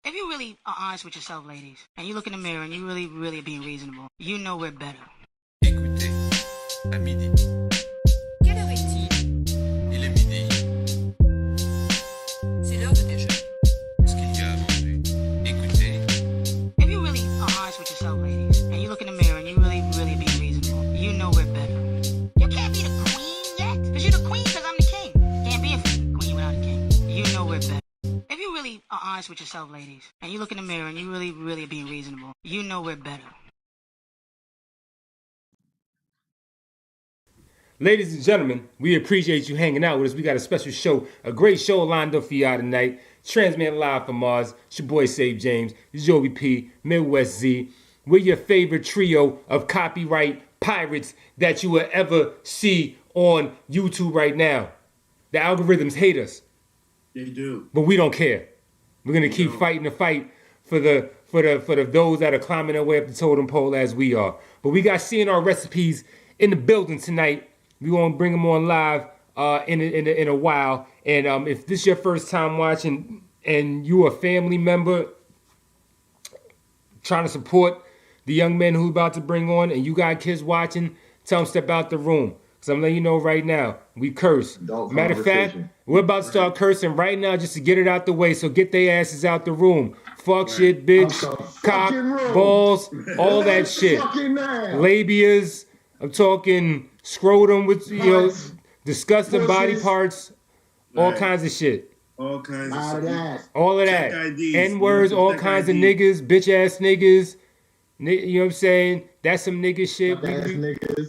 If you really are honest with yourself, ladies, and you look in the mirror and you really are being reasonable, you know we're better. Écoutez, à midi. Quelle heure est-il? Il est midi. C'est l'heure de déjeuner. Est-ce qu'il y a à manger? Écoutez, If you really are honest with yourself, ladies, and you look in the mirror and you really are being reasonable, you know we're better. You can't be the queen yet, because you're the queen because I'm the king. Can't be a queen without a king. You know we're better. If you really are honest with yourself, ladies, and you look in the mirror and you really are being reasonable, you know we're better. Ladies and gentlemen, we appreciate you hanging out with us. We got a special show, a great show lined up for y'all tonight. Transmitting live from Mars. It's your boy Save James, Joey P, Midwest Z. We're your favorite trio of copyright pirates that you will ever see on YouTube right now. The algorithms hate us. They do. But we don't care. We're gonna keep fighting the fight for the those that are climbing their way up the totem pole as we are. But we got CNR recipes in the building tonight. We gonna bring them on live in a while. And if this is your first time watching and you a family member trying to support the young men who about to bring on, and you got kids watching, tell them step out the room. Cause I'm letting you know right now, we curse. Matter of fact, we're about to start cursing right now just to get it out the way. So get their asses out the room. Fuck shit, bitch, cock, balls, all that shit. Labias. I'm talking scrotum with disgusting body parts, all kinds of shit. All kinds of shit. All of that. N-words, all kinds of niggas, bitch ass niggas. You know what I'm saying? That's some nigga shit.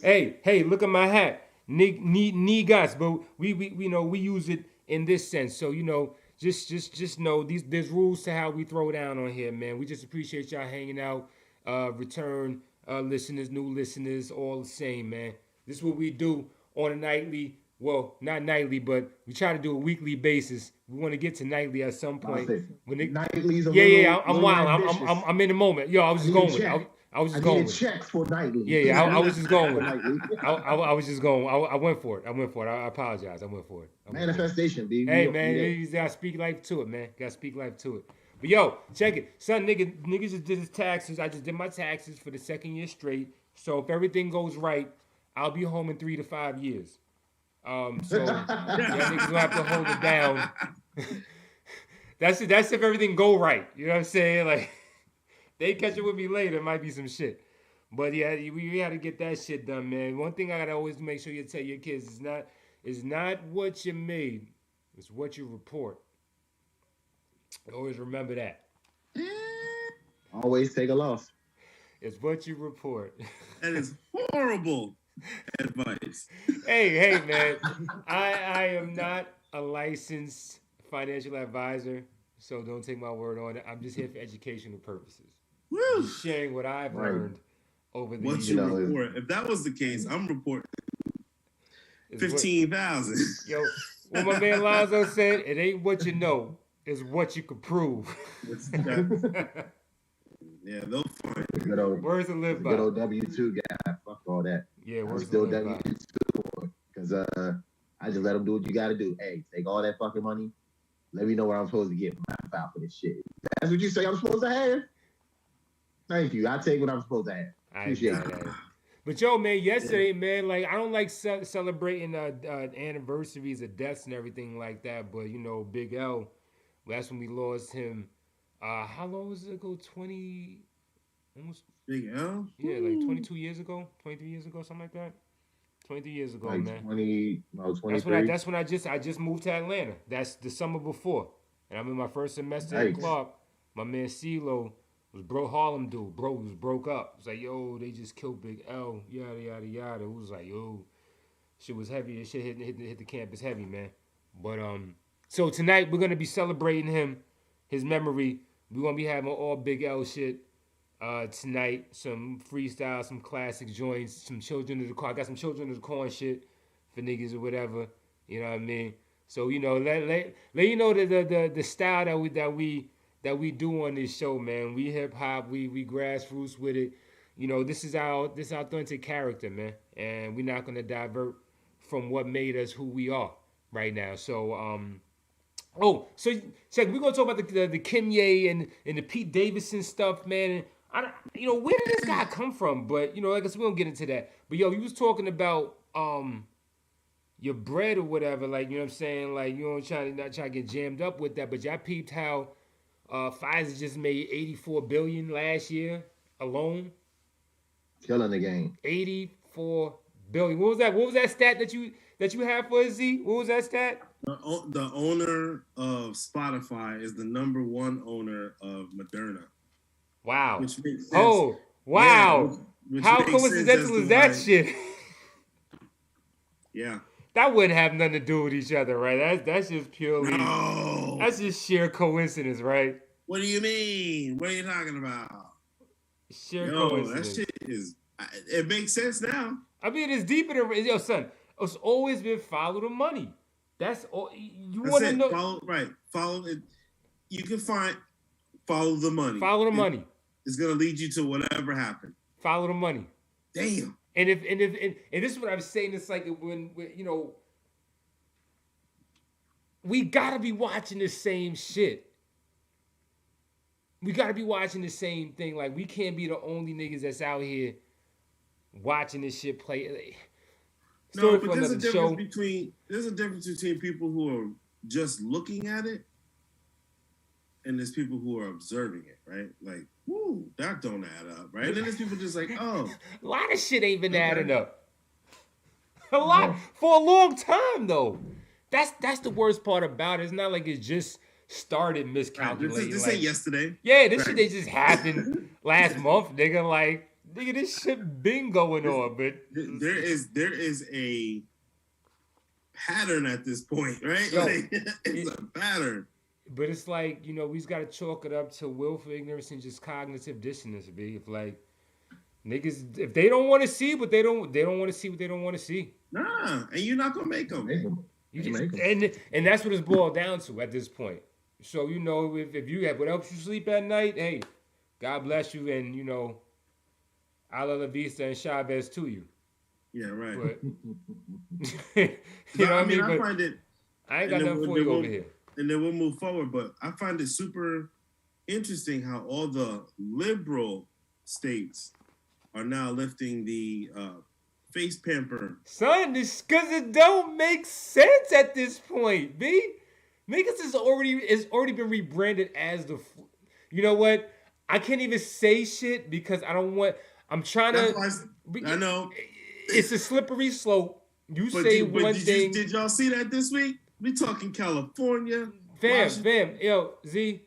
Hey, look at my hat. Niggas, but we use it in this sense. So just know there's rules to how we throw down on here, man. We just appreciate y'all hanging out. Return listeners, new listeners, all the same, man. This is what we do on a nightly. Well, not nightly, but we try to do a weekly basis. We want to get to nightly at some point. Nightly's I'm wild. I'm in the moment. Yo, I was just going with it. I was just going with it. Checks for nightly. Yeah, I was just going with it. I was just going. I went for it. I apologize. I went for it. Manifestation, baby. Hey, man, you gotta speak life to it, man. Gotta speak life to it. But yo, check it. Son, niggas just did his taxes. I just did my taxes for the second year straight. So if everything goes right, I'll be home in 3 to 5 years. So yeah, niggas gonna have to hold it down. That's if everything go right. You know what I'm saying? Like, they catch it with me later, it might be some shit. But yeah, we had to get that shit done, man. One thing I gotta always make sure you tell your kids is not what you made, it's what you report. Always remember that. Always take a loss. It's what you report. That is horrible advice. Hey, man. I am not a licensed financial advisor, so don't take my word on it. I'm just here for educational purposes. Woo. Sharing what I've learned over the What's years. your report? If that was the case, I'm reporting 15,000. Yo, what my man Lonzo said, it ain't what you know, it's what you can prove. Yeah, they'll find it. Words to live by. Good old W-2 guy. Fuck all that. Yeah, words still to live by. W-2 because I just let them do what you got to do. Hey, take all that fucking money. Let me know where I'm supposed to get my file for this shit. That's what you say I'm supposed to have? Thank you. I take what I'm supposed to have. Appreciate it. But yo, man, yesterday, man, like I don't like celebrating anniversaries of deaths and everything like that. But Big L, that's when we lost him. How long was it ago? 20, almost. Big L? Yeah, like 22 years ago, 23 years ago, something like that. 23 years ago, like man. 23. That's when I just moved to Atlanta. That's the summer before, and I'm in my first semester at Clark. My man CeeLo was Harlem dude. Bro was broke up. It was like, yo, they just killed Big L. Yada yada yada. It was like, yo, shit was heavy. This shit hit the campus heavy, man. But so tonight we're gonna be celebrating him, his memory. We're gonna be having all Big L shit tonight. Some freestyle, some classic joints, some Children of the Corn. I got some Children of the Corn shit for niggas or whatever. You know what I mean? So let you know the style that we do on this show, man. We hip hop, we grassroots with it. This is our authentic character, man. And we're not gonna divert from what made us who we are right now. So Oh, so check. We're gonna talk about the Kim Ye and the Pete Davidson stuff, man. And where did this guy come from? But like I said, we don't get into that. But yo, he was talking about your bread or whatever. Like what I'm saying. Like not trying to get jammed up with that. But y'all peeped how Pfizer just made $84 billion last year alone. Killing the game. $84 billion. What was that stat that you had for Z? What was that stat? The owner of Spotify is the number one owner of Moderna. Wow. Which makes sense. Oh, wow. Yeah, which how makes coincidental sense is that shit? Yeah. That wouldn't have nothing to do with each other, right? That's just purely. No. That's just sheer coincidence, right? What do you mean? What are you talking about? Sheer coincidence. That shit is. It makes sense now. I mean, it's deeper than son. It's always been follow the money. That's all you want to know. Follow it. You can follow the money. Follow the money. It's gonna lead you to whatever happened. Follow the money. Damn. And this is what I'm saying. It's like when we gotta be watching the same shit. We gotta be watching the same thing. Like we can't be the only niggas that's out here watching this shit play. No, but there's a difference between people who are just looking at it and there's people who are observing it, right? Like, woo, that don't add up, right? And then there's people just like, oh. A lot of shit ain't been adding up. A lot for a long time though. That's the worst part about it. It's not like it just started miscalculating. This ain't yesterday. Yeah, this shit they just happened last month, nigga. Like, nigga, this shit been going on, but there is a pattern at this point, right? Yo, like, it's a pattern. But it's like, we just gotta chalk it up to willful ignorance and just cognitive dissonance, B. If like niggas, if they don't want to see what they don't want to see what they don't want to see. Nah, and you're not gonna make them. And that's what it's boiled down to at this point. So if you have what helps you sleep at night, hey, God bless you, and Ala La Vista and Chavez to you. Yeah, right. But what I mean? I find it. I ain't got nothing for you over here. And then we'll move forward. But I find it super interesting how all the liberal states are now lifting the face pamper. Son, this because it don't make sense at this point, B. Niggas is already been rebranded as the. You know what? I can't even say shit because I don't want. I'm trying to. I know. It's a slippery slope. You say one thing. Did y'all see that this week? We talking California. Fam. Yo, Z.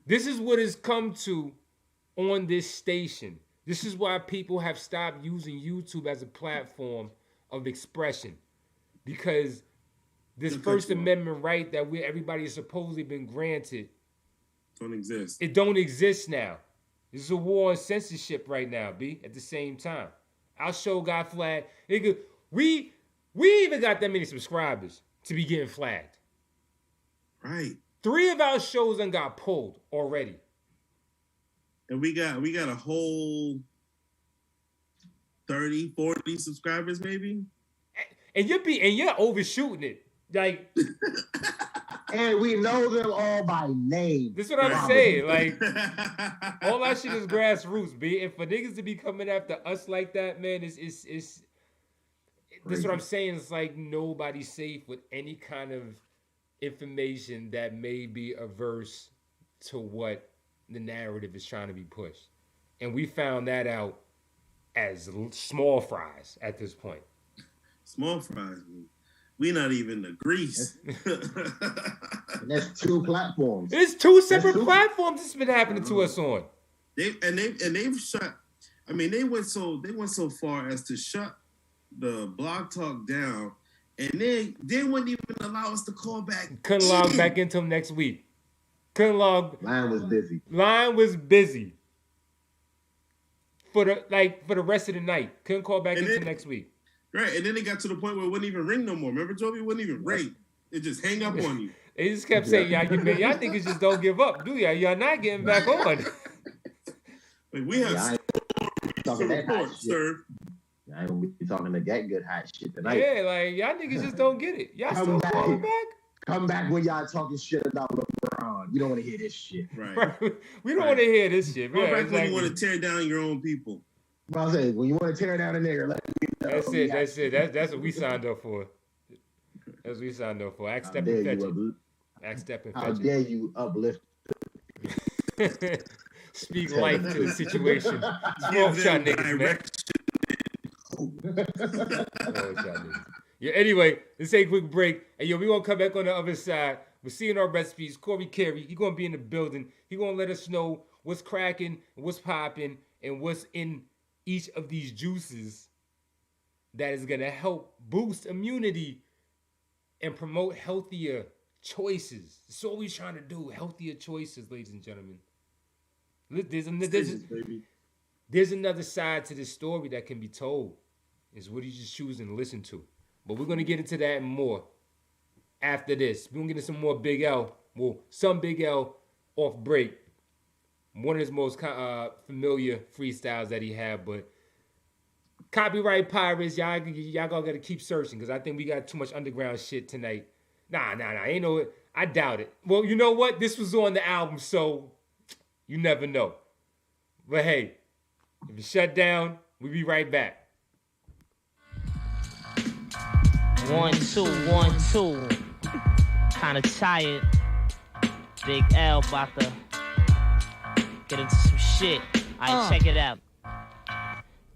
This is what has come to on this station. This is why people have stopped using YouTube as a platform of expression. Because this First Amendment right that everybody has supposedly been granted don't exist. It don't exist now. This is a war on censorship right now, B, at the same time. Our show got flagged. Nigga, we even got that many subscribers to be getting flagged. Right. 3 of our shows done got pulled already. And we got a whole 30, 40 subscribers maybe. And you're overshooting it. Like and we know them all by name. This is what I'm saying. Like all that shit is grassroots, B. And for niggas to be coming after us like that, man, it's this is what I'm saying. It's like nobody's safe with any kind of information that may be averse to what the narrative is trying to be pushed. And we found that out as small fries at this point. Small fries, man. We not even the grease. And that's 2 platforms. It's 2 separate platforms that's been happening to us on. They've shut. I mean, they went so far as to shut the Blog Talk down, and they wouldn't even allow us to call back. Couldn't log back in until next week. Couldn't log. Line was busy. For the rest of the night. Couldn't call back until next week. Right, and then it got to the point where it wouldn't even ring no more. Remember, Joby? It wouldn't even ring. It just hang up on you. They just kept saying, y'all niggas just don't give up, do y'all? Y'all not getting back on. Like, we have talking that hot shit. sir. I ain't gonna be talking the that good hot shit tonight. Yeah, like, y'all niggas just don't get it. Y'all still calling back? Come back when y'all talking shit about LeBron. We don't want to hear this shit. Right. We don't want to hear this shit. Come Yeah, back exactly. when you want to tear down your own people. Well, I say when you want to tear down a nigga, let me know. That's it. That's what we signed up for. That's what we signed up for. Act, step, and fetch it. Act, step, and fetch it. How dare you uplift? Speak life to the situation. What's wrong with y'all niggas, man? What's wrong with y'all niggas? Yeah, anyway, let's take a quick break. And yo, we gonna come back on the other side. We're seeing our recipes. Corey Carey, he gonna be in the building. He gonna let us know what's cracking, what's popping, and what's in each of these juices that is gonna help boost immunity and promote healthier choices. That's all we're trying to do. Healthier choices, ladies and gentlemen. There's another side to this story that can be told. Is what you just choosing to listen to. But we're going to get into that and more after this. We're going to get into some more Big L. Well, some Big L off break. One of his most familiar freestyles that he had. But copyright pirates, y'all got to keep searching because I think we got too much underground shit tonight. Nah. Ain't no, I doubt it. Well, you know what? This was on the album, so you never know. But hey, if it's shut down, we'll be right back. 1, 2, 1, 2. Kinda tired. Big L about to get into some shit. Alright, check it out.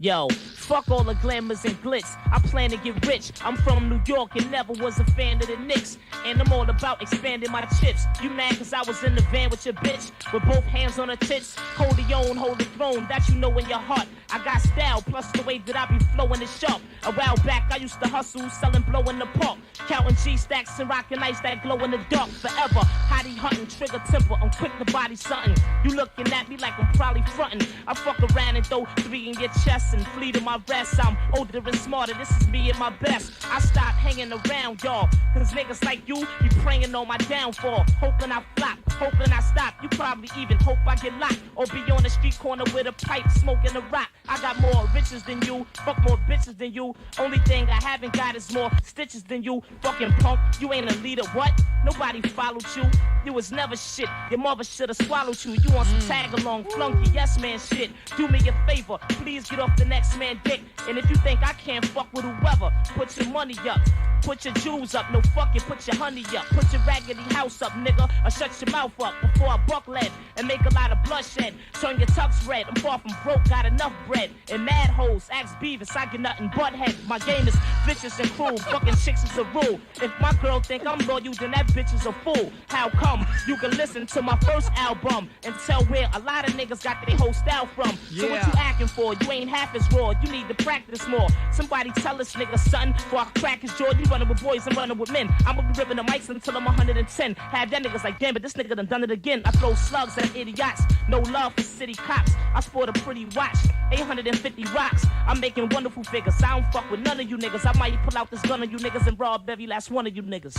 Yo, fuck all the glamours and glitz. I plan to get rich. I'm from New York and never was a fan of the Knicks. And I'm all about expanding my chips. You mad cause I was in the van with your bitch? With both hands on her tits. Hold the own, hold the throne. That you know in your heart. I got style, plus the way that I be flowing is sharp. A while back, I used to hustle, selling blow in the park. Counting G-stacks and rocking ice that glow in the dark. Forever, hottie hunting, trigger temper. I'm quick to body something. You looking at me like I'm probably fronting. I fuck around and throw 3 in your chest and flee to my rest. I'm older and smarter, this is me at my best. I stopped hanging around y'all, cause niggas like you be praying on my downfall. Hoping I flop, hoping I stop. You probably even hope I get locked, or be on the street corner with a pipe smoking a rock. I got more riches than you, fuck more bitches than you. Only thing I haven't got is more stitches than you. Fucking punk, you ain't a leader, what? Nobody followed you, you was never shit. Your mother should've swallowed you. You on some tag along flunky, yes man shit. Do me a favor, please get off the next man dick. And if you think I can't fuck with whoever, put your money up, put your jewels up, no fucking put your honey up, put your raggedy house up, nigga, or shut your mouth up before I buck lead and make a lot of bloodshed. Turn your tux red, I'm far from broke, got enough bread. And mad hoes, ask Beavis, I get nothing but head. My game is vicious and cruel, fucking chicks is a rule. If my girl think I'm loyal, then that bitch is a fool. How come? You can listen to my first album and tell where a lot of niggas got their whole style from. So what you acting for? You ain't half as raw, you need to practice more. Somebody tell this nigga, son, before I crack his jaw. You running with boys, I'm running with men. I'ma be ripping the mics until I'm 110. Have that niggas like, damn, but this nigga done it again. I throw slugs at idiots, no love for city cops. I sport a pretty watch, 850 rocks. I'm making wonderful figures. I don't fuck with none of you niggas. I might pull out this gun on you niggas and rob every last one of you niggas.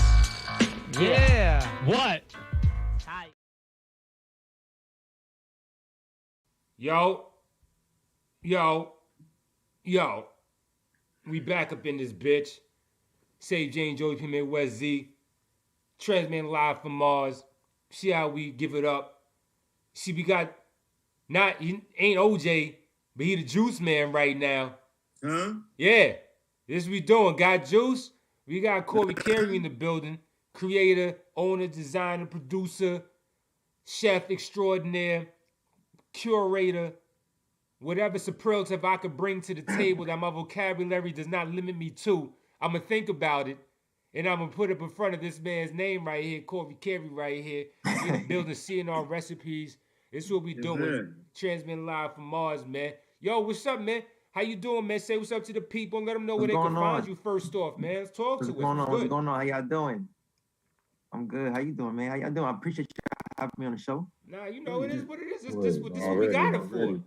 Yeah. What? Hi. Yo. We back up in this bitch. Save Jane, Joey P. Midwest Z. Transmitting live from Mars. See how we give it up. See, we got, he ain't OJ, but he the juice man right now. Huh? Yeah. This we doing. Got juice. We got Corey Carey in the building. Creator, owner, designer, producer, chef extraordinaire, curator, whatever superlative I could bring to the table that my vocabulary does not limit me to, I'm going to think about it, and I'm going to put it in front of this man's name right here, Corey Carey right here, in the building, seeing our recipes. This is what we doing. Transmitting live from Mars, man. Yo, what's up, man? How you doing, man? Say what's up to the people and let them know where they can find you first off, man. Let's talk to us. What's going on? How y'all doing? I'm good. How you doing, man? How y'all doing? I appreciate you having me on the show. Nah, you know, it is what it is. This what we got it for. You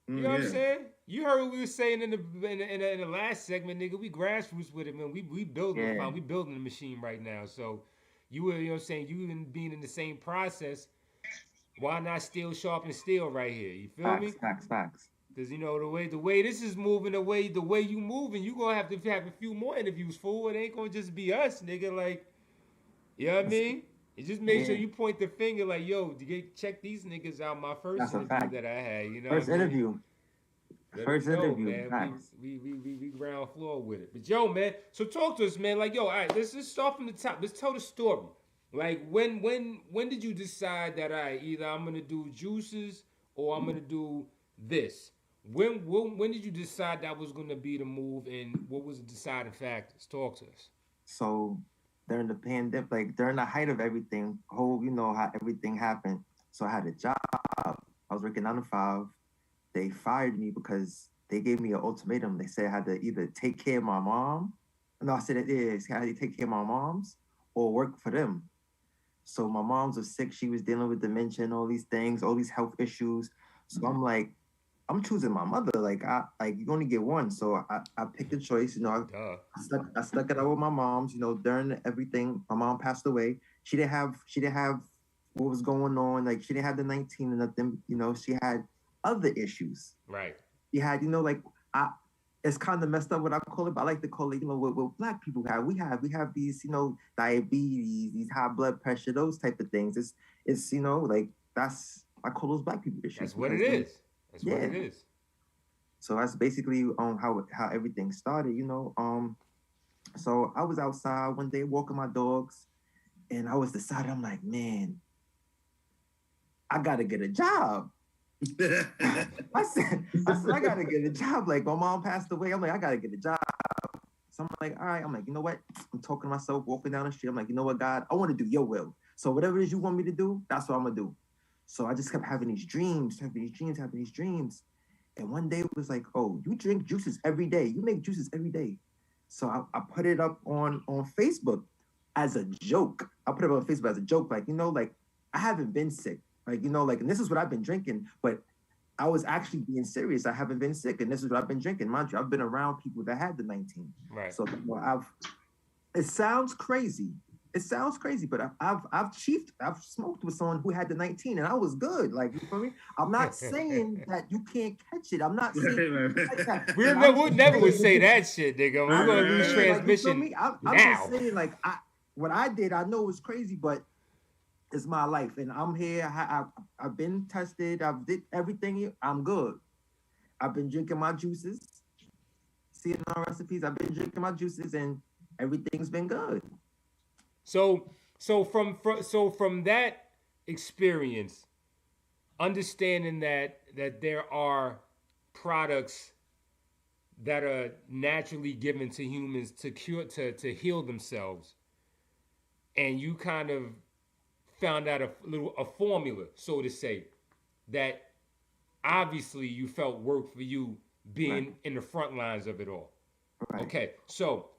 know what I'm saying? You heard what we were saying in the last segment, nigga. We grassroots with it, man. We building it. We building the machine right now. So you know what I'm saying? You even being in the same process, why not still sharpen steel right here? You feel me? Facts. Because, you know, the way this is moving, the way you moving, you going to have a few more interviews, fool. It ain't going to just be us, nigga. Like, You know what I mean? You just make sure Yeah. you point the finger like, yo, check these niggas out. My first That's a interview fact. that I had, you know First what I mean? interview. Let First them know, interview. man. Facts. We ground floor with it. But yo, man, so talk to us, man. Like, yo, all right, let's just start from the top. Let's tell the story. Like, when did you decide that either I'm gonna do juices or I'm gonna do this? When did you decide that was gonna be the move, and what was the deciding factors? Talk to us. So during the pandemic, like during the height of everything, you know how everything happened. So I had a job. I was working 9 to 5. They fired me because they gave me an ultimatum. They said I had to either take care of my mom. No, I said it is. I had to take care of my moms or work for them. So my mom's was sick. She was dealing with dementia and all these things, all these health issues. So I'm like, I'm choosing my mother. Like you only get one. So I picked a choice. You know, I stuck it out with my mom's. You know, during everything, my mom passed away. She didn't have what was going on. Like she didn't have the 19 and nothing. You know, she had other issues. Right. She had, you know, like it's kind of messed up what I call it, but I like to call it, you know, what Black people have. We have these, you know, diabetes, these high blood pressure, those type of things. It's you know, like I call those Black people issues. That's what it is. That's what it is. So that's basically how everything started, you know. So I was outside one day walking my dogs, and I was deciding, I'm like, man, I gotta get a job. I said, I gotta get a job. Like my mom passed away. I'm like, I gotta get a job. So I'm like, all right. I'm like, you know what? I'm talking to myself, walking down the street. I'm like, you know what, God? I want to do your will. So whatever it is you want me to do, that's what I'm gonna do. So I just kept having these dreams. And one day it was like, oh, you drink juices every day. You make juices every day. So I put it up on Facebook as a joke. I put it on Facebook as a joke. Like, you know, like I haven't been sick. Like, you know, like, and this is what I've been drinking, but I was actually being serious. I haven't been sick, and this is what I've been drinking. Mind you, I've been around people that had the 19. Right. So you know, it sounds crazy. But I've smoked with someone who had the 19, and I was good. Like, you feel me? I'm not saying that you can't catch it. I'm not saying we never would say that shit, nigga. We're gonna lose transmission. Like, I'm now. just saying, like, what I did, I know it's crazy, but it's my life, and I'm here. I've been tested. I've did everything. I'm good. I've been drinking my juices. Seeing our recipes. I've been drinking my juices, and everything's been good. So from that experience, understanding that there are products that are naturally given to humans to to heal themselves, and you kind of found out a formula, so to say, that obviously you felt worked for you being in the front lines of it all. Right. Okay, so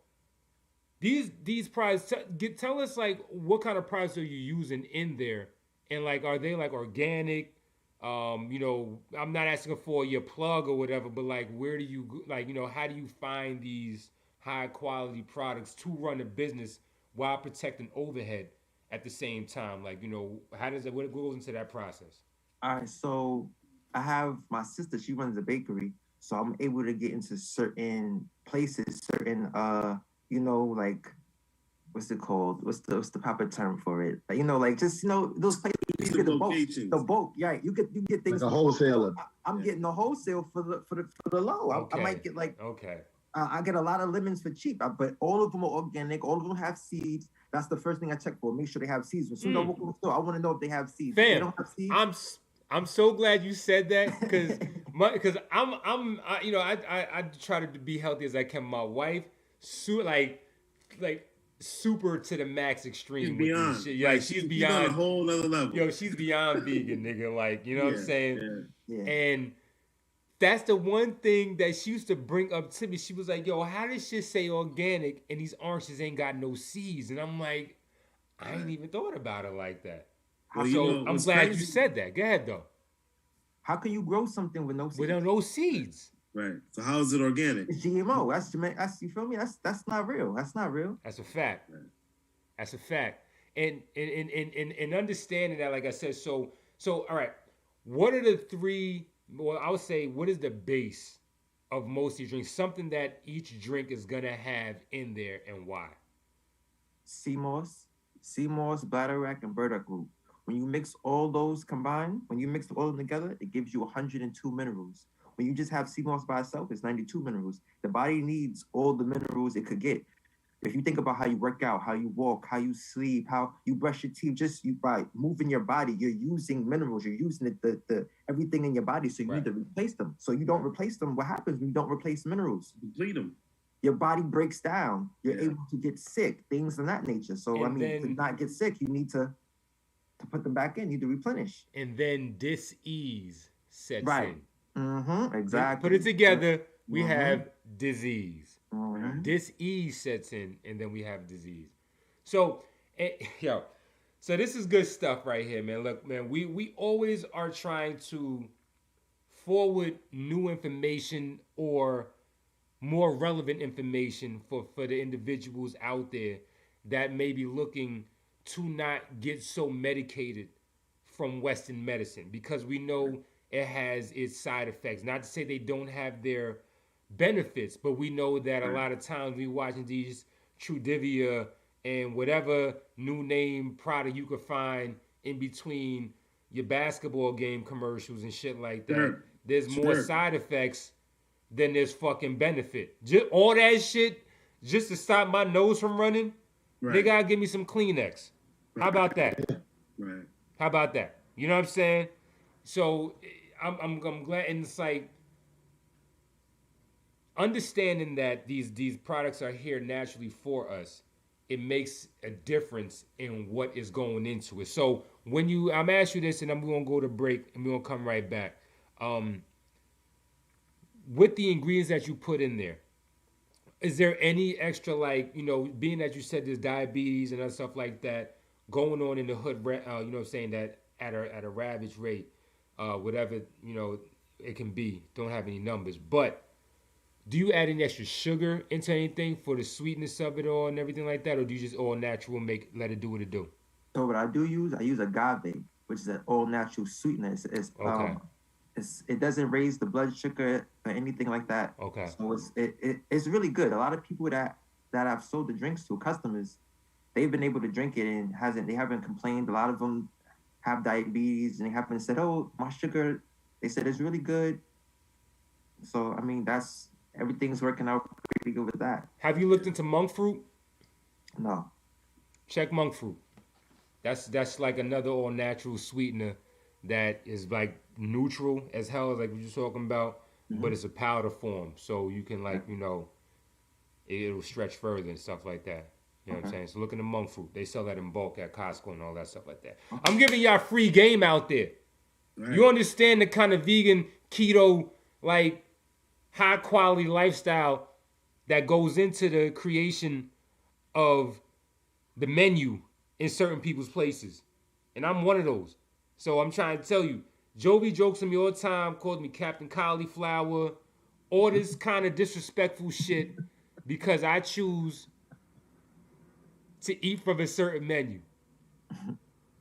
these products, tell us like what kind of products are you using in there, and like are they like organic? You know, I'm not asking for your plug or whatever, but like where do you like, you know, how do you find these high quality products to run a business while protecting overhead at the same time? Like, you know, what goes into that process? All right, so I have my sister, she runs a bakery, so I'm able to get into certain places, certain you know, like, what's it called? What's the proper term for it? Like, you know, like just, you know, those places you get the bulk. Yeah, you get things. Like a wholesaler. I'm getting a wholesale for the low. Okay. I might get like I get a lot of lemons for cheap, but all of them are organic. All of them have seeds. That's the first thing I check for. Make sure they have seeds. As soon as I walk in the store, I want to know if they have seeds. Fam, if they don't have seeds, I'm so glad you said that because I'm you know, I try to be healthy as I can. My wife, like super to the max extreme. She's beyond. Shit. Yeah, like, she's beyond on a whole other level. Yo, she's beyond vegan, nigga. Like, you know what I'm saying? Yeah. And that's the one thing that she used to bring up to me. She was like, yo, how does shit say organic and these oranges ain't got no seeds? And I'm like, I ain't even thought about it like that. Well, so you know, I'm glad you said that. Go ahead, though. How can you grow something with no seeds? With no seeds. Right. So how is it organic? It's GMO. That's you feel me? That's not real. That's not real. That's a fact. Right. That's a fact. And understanding that, like I said, so all right, what are the three? Well, I would say, what is the base of most of these drinks? Something that each drink is gonna have in there, and why? Sea moss, sea moss, bladderwrack, and burdock root. When you mix all those combined, when you mix all of them together, it gives you 102 minerals. When you just have sea moss by itself, it's 92 minerals. The body needs all the minerals it could get. If you think about how you work out, how you walk, how you sleep, how you brush your teeth, just you by moving your body, you're using minerals, you're using the everything in your body. So you need to replace them. So you don't replace them. What happens when you don't replace minerals? Deplete them. Your body breaks down. You're able to get sick, things of that nature. So And then, to not get sick, you need to put them back in. You need to replenish. And then dis-ease sets in. Mm-hmm. Exactly. Put it together, we have disease. Dis-ease sets in, and then we have disease. So, so this is good stuff right here, man. Look, man, we always are trying to forward new information or more relevant information for the individuals out there that may be looking to not get so medicated from Western medicine, because we know it has its side effects. Not to say they don't have their benefits, but we know that a lot of times we watching these Trudivia and whatever new name product you could find in between your basketball game commercials and shit like that. There's more side effects than there's fucking benefit. Just all that shit just to stop my nose from running. They gotta give me some Kleenex. How about that? How about that? You know what I'm saying? So I'm glad, and it's like understanding that these products are here naturally for us. It makes a difference in what is going into it. So when I'm asking you this, and I'm gonna go to break, and we're gonna come right back. With the ingredients that you put in there, is there any extra, like, being that you said there's diabetes and other stuff like that going on in the hood, saying that at a ravage rate, whatever, it can be, don't have any numbers, but do you add any extra sugar into anything for the sweetness of it all and everything like that, or do you just all natural let it do what it do? So what I use agave, which is an all natural sweetener. It doesn't raise the blood sugar or anything like that. Okay. So it's really good. A lot of people that I've sold the drinks to, customers, they've been able to drink it and they haven't complained. A lot of them have diabetes and they haven't said, "Oh, my sugar." They said it's really good. So I mean, everything's working out pretty good with that. Have you looked into monk fruit? No. Check monk fruit. That's like another all natural sweetener that is like neutral as hell, like we were talking about, but it's a powder form, so you can it'll stretch further and stuff like that. You know what I'm saying? So look in the monk fruit. They sell that in bulk at Costco and all that stuff like that. I'm giving y'all free game out there. You understand the kind of vegan, keto, like high quality lifestyle that goes into the creation of the menu in certain people's places. And I'm one of those. So I'm trying to tell you, Jovi jokes on me all the time, calls me Captain Cauliflower, all this kind of disrespectful shit because I choose to eat from a certain menu.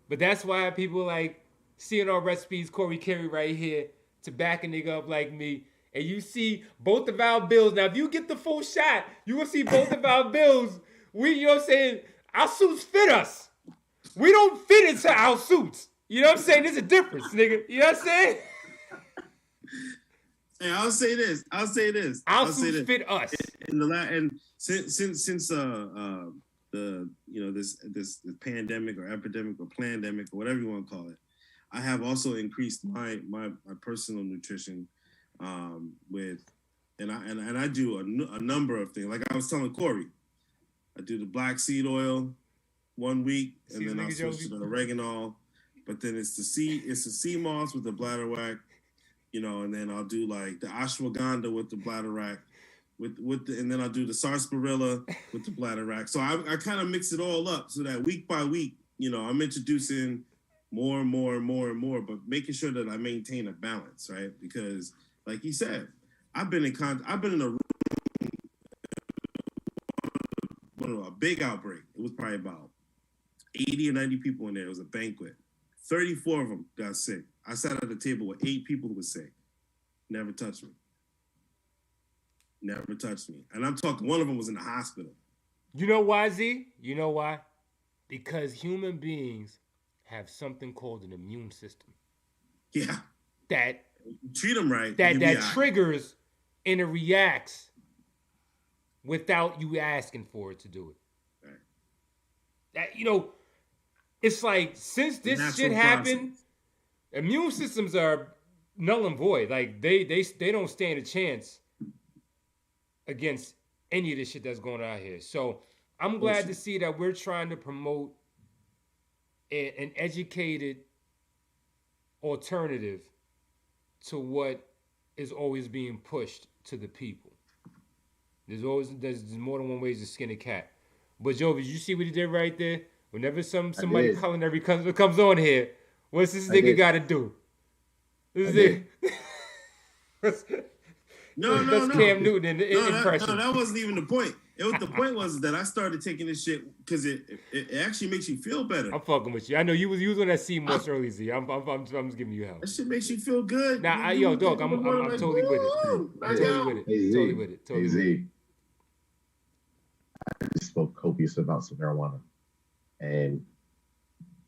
But that's why people like seeing our recipes, Corey Carey right here, to back a nigga up like me. And you see both of our bills. Now, if you get the full shot, you will see both of our bills. You know what I'm saying? Our suits fit us. We don't fit into our suits. You know what I'm saying? There's a difference, nigga. You know what I'm saying? Hey, I'll say this. Our suits fit us. And since this pandemic or epidemic or plandemic or whatever you want to call it, I have also increased my personal nutrition and I do a number of things. Like I was telling Corey, I do the black seed oil 1 week, and then I'll switch to the oregano. But then it's the sea moss with the bladderwrack, and then I'll do like the ashwagandha with the bladderwrack, and then I'll do the sarsaparilla with the bladderwrack. So I kind of mix it all up so that week by week, I'm introducing more and more and more and more, but making sure that I maintain a balance, right? Because like you said, I've been in a big outbreak. It was probably about 80 or 90 people in there. It was a banquet. 34 of them got sick. I sat at the table with 8 people who were sick. Never touched me. And I'm talking, one of them was in the hospital. You know why, Z? You know why? Because human beings have something called an immune system. Yeah. That treat them right. That triggers and it reacts without you asking for it to do it. Right. That it's like since this shit happened, immune systems are null and void. Like they don't stand a chance against any of this shit that's going on here. So I'm glad to see that we're trying to promote an educated alternative to what is always being pushed to the people. There's more than one way to skin a cat. But Jovi, you see what he did right there? Whenever somebody culinary comes on here, what's this nigga got to do? This is it. That's Cam Newton in impression. No, that wasn't even the point. The point was that I started taking this shit because it actually makes you feel better. I'm fucking with you. I know you was on that C most early, Z. I'm just giving you help. That shit makes you feel good. Nah, dog, I'm totally with it. Totally with it. Hey, Z. I just spoke copious about some marijuana, and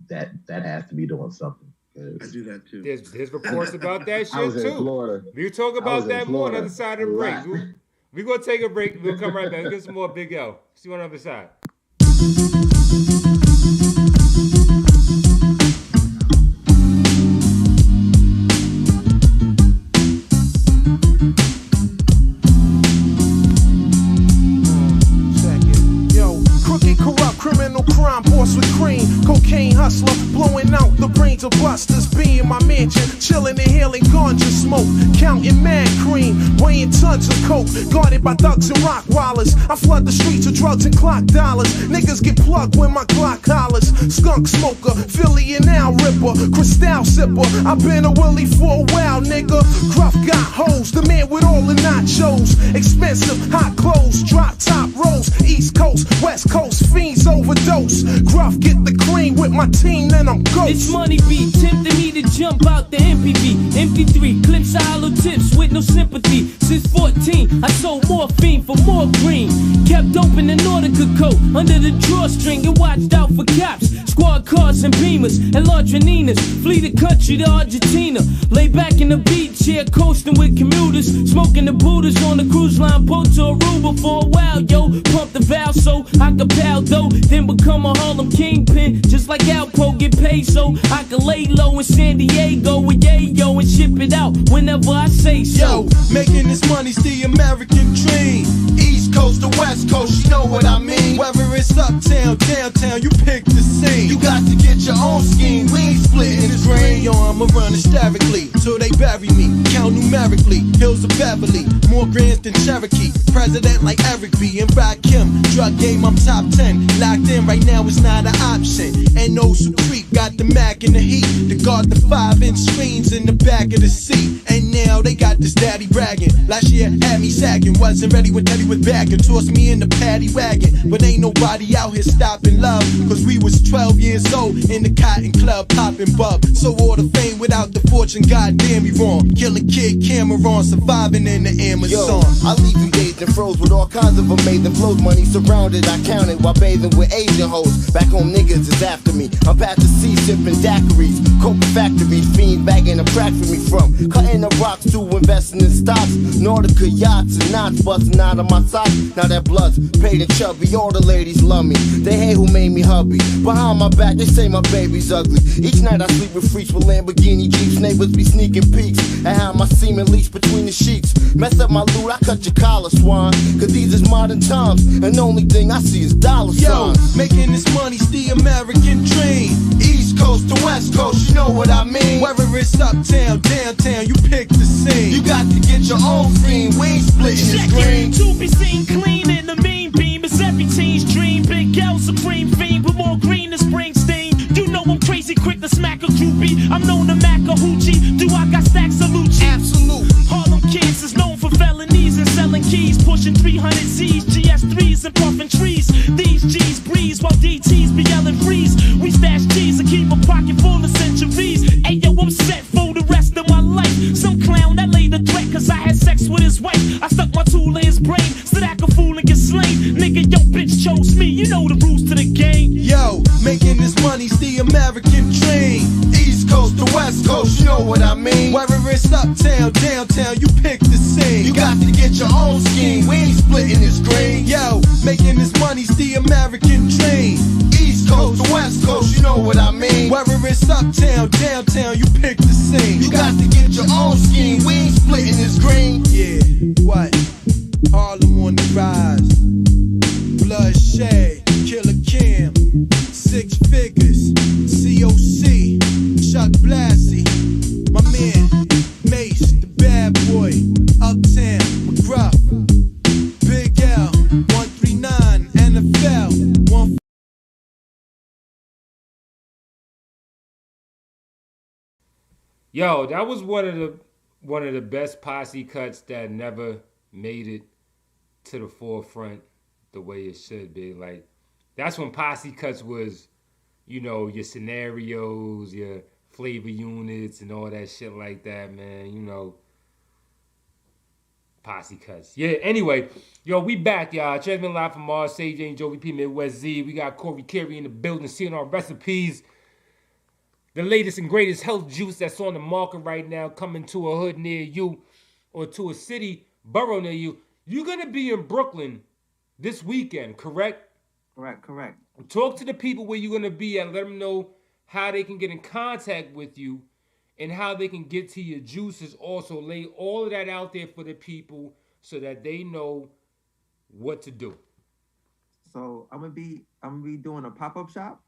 that has to be doing something. I do that too. There's reports about that shit I was too. in Florida. We'll talk about that more on the other side of the break. We're going to take a break. We'll come right back. We'll get some more Big L. See you on the other side. Criminal crime boss with cream, cocaine hustler, blowing out the brains of busters. Be in my mansion, chilling, inhaling ganja smoke, counting mad cream, weighing tons of coke, guarded by thugs and rock wallers. I flood the streets with drugs and clock dollars. Niggas get plugged when my clock hollers. Skunk smoker, Philly and Al Ripper, Cristal sipper. I've been a Willie for a while, nigga. Gruff got hoes, the man with all the nachos. Expensive, hot clothes, drop top rolls. East Coast, West Coast, fiends overdose. Gruff get the cream with my team, then I'm ghost. It's money beat, tempting me to jump out the MPV. MP3, clips hollow tips with no sympathy. Since 14, I sold morphine for more green. Kept open in Nordica coat under the drawstring and watched out for cops. Squad cars and beamers and Ladroninas. Flee the country to Argentina. Lay back in the beach chair, coasting with commuters. Smoking the Buddhas on the cruise line boat to Aruba for a while, yo. Pump the valve so I could pal though. Then become a Harlem kingpin, just like Alpo get paid so I can lay low in San Diego with Yayo and ship it out whenever I say so. Yo, making this money's the American dream. East Coast to West Coast, you know what I mean. Whether it's uptown, downtown, you pick the scene. You got to get your own scheme. We ain't splitting this green. Yo, I'ma run hysterically till they bury me. Count numerically, hills of Beverly, more grands than Cherokee. President like Eric B. and Rakim. Drug game, I'm top 10. Locked in right now is not an option. And those who creep got the Mac in the heat. To guard the 5-inch screens in the back of the seat. And now they got this daddy bragging. Last year had me sagging. Wasn't ready when Teddy was back and tossed me in the paddy wagon. But ain't nobody out here stopping love. Cause we was 12 years old in the Cotton Club popping bub. So all the fame without the fortune, goddamn me wrong. Killing Kid Cameron, surviving in the Amazon. Yo, I leave you dazed and froze with all kinds of amazing flows. Money surrounded, I counted while bathing with Asian hoes. Back home niggas is after me. I'm past the sea sipping daiquiris. Coke factories, fiends bagging a crack for me from. Cutting the rocks to investing in stocks. Nautica yachts and knots busting out of my socks. Now that blood's paid and chubby. All the ladies love me. They hate who made me hubby. Behind my back, they say my baby's ugly. Each night I sleep with freaks with Lamborghini Jeeps. Neighbors be sneaking peeks. And how my semen leaks between the sheets. Mess up my loot, I cut your collar, swine. Cause these is modern times. And the only thing I see is dollar signs. Yo, making this money's the American dream. East Coast to West Coast, you know what I mean. Whether it's uptown, downtown, you pick the scene. You got to get your own scene. We ain't splitting this green. To be seen clean in the mean beam is every teen's dream. Big L, supreme fiend with more green than Springsteen. You know I'm crazy, quick to smack a groupie. I'm known to mac a hoochie. Do I got stacks of Lucci? Absolute. Harlem kids is known for felonies and selling keys. Pushing 300 Z's, GS3s and puffing trees. These G's breeze while DTs be yelling freeze. We stash G's and keep a pocket full of centuries. Ayo, I'm set for the rest of my life. Some clown that laid a threat cause I had sex with his wife. I stuck my tool in his brain so that I could fool and get slain. Nigga, yo, bitch chose me. Making this money's the American dream. East Coast to West Coast, you know what I mean. Whether it's uptown, downtown, you pick the scene. You got to get your own scheme, we ain't splitting this green. Yo, making this money's the American dream. East Coast to West Coast, you know what I mean. Whether it's uptown, downtown, you pick the scene. You got to get your own scheme, we ain't splitting this green. Yeah, what? Harlem on the rise. Bloodshed, Killer Kim, 6 figures, COC, Chuck Blassie, my man, Mace, the bad boy, Uptown, McGruff, Big L, 139, NFL, 1. Yo, that was one of the best posse cuts that never made it to the forefront the way it should be. Like, that's when posse cuts was, you know, your scenarios, your flavor units, and all that shit like that, man. You know, posse cuts. Yeah, anyway, yo, we back, y'all. Transmitting live from Mars, Sage and Joey P, Midwest Z. We got Corey Carey in the building, seeing our recipes. The latest and greatest health juice that's on the market right now, coming to a hood near you or to a city, borough near you. You're going to be in Brooklyn this weekend, correct? Correct. Talk to the people where you're going to be at. Let them know how they can get in contact with you and how they can get to your juices. Also, lay all of that out there for the people so that they know what to do. So I'm gonna be doing a pop-up shop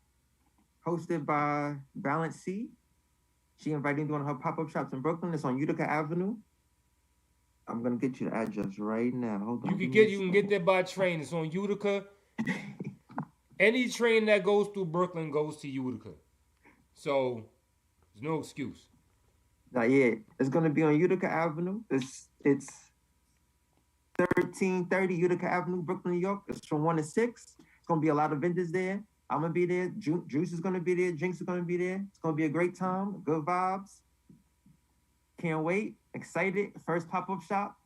hosted by Balance C. She invited me to one of her pop-up shops in Brooklyn. It's on Utica Avenue. I'm gonna get you the address right now. Hold on. You can get there by train. It's on Utica. Any train that goes through Brooklyn goes to Utica. So there's no excuse. Yeah, it's gonna be on Utica Avenue. It's 1330 Utica Avenue, Brooklyn, New York. It's from 1 to 6. It's gonna be a lot of vendors there. I'm gonna be there. Juice is gonna be there. Drinks are gonna be there. It's gonna be a great time. Good vibes. Can't wait. Excited. First pop-up shop.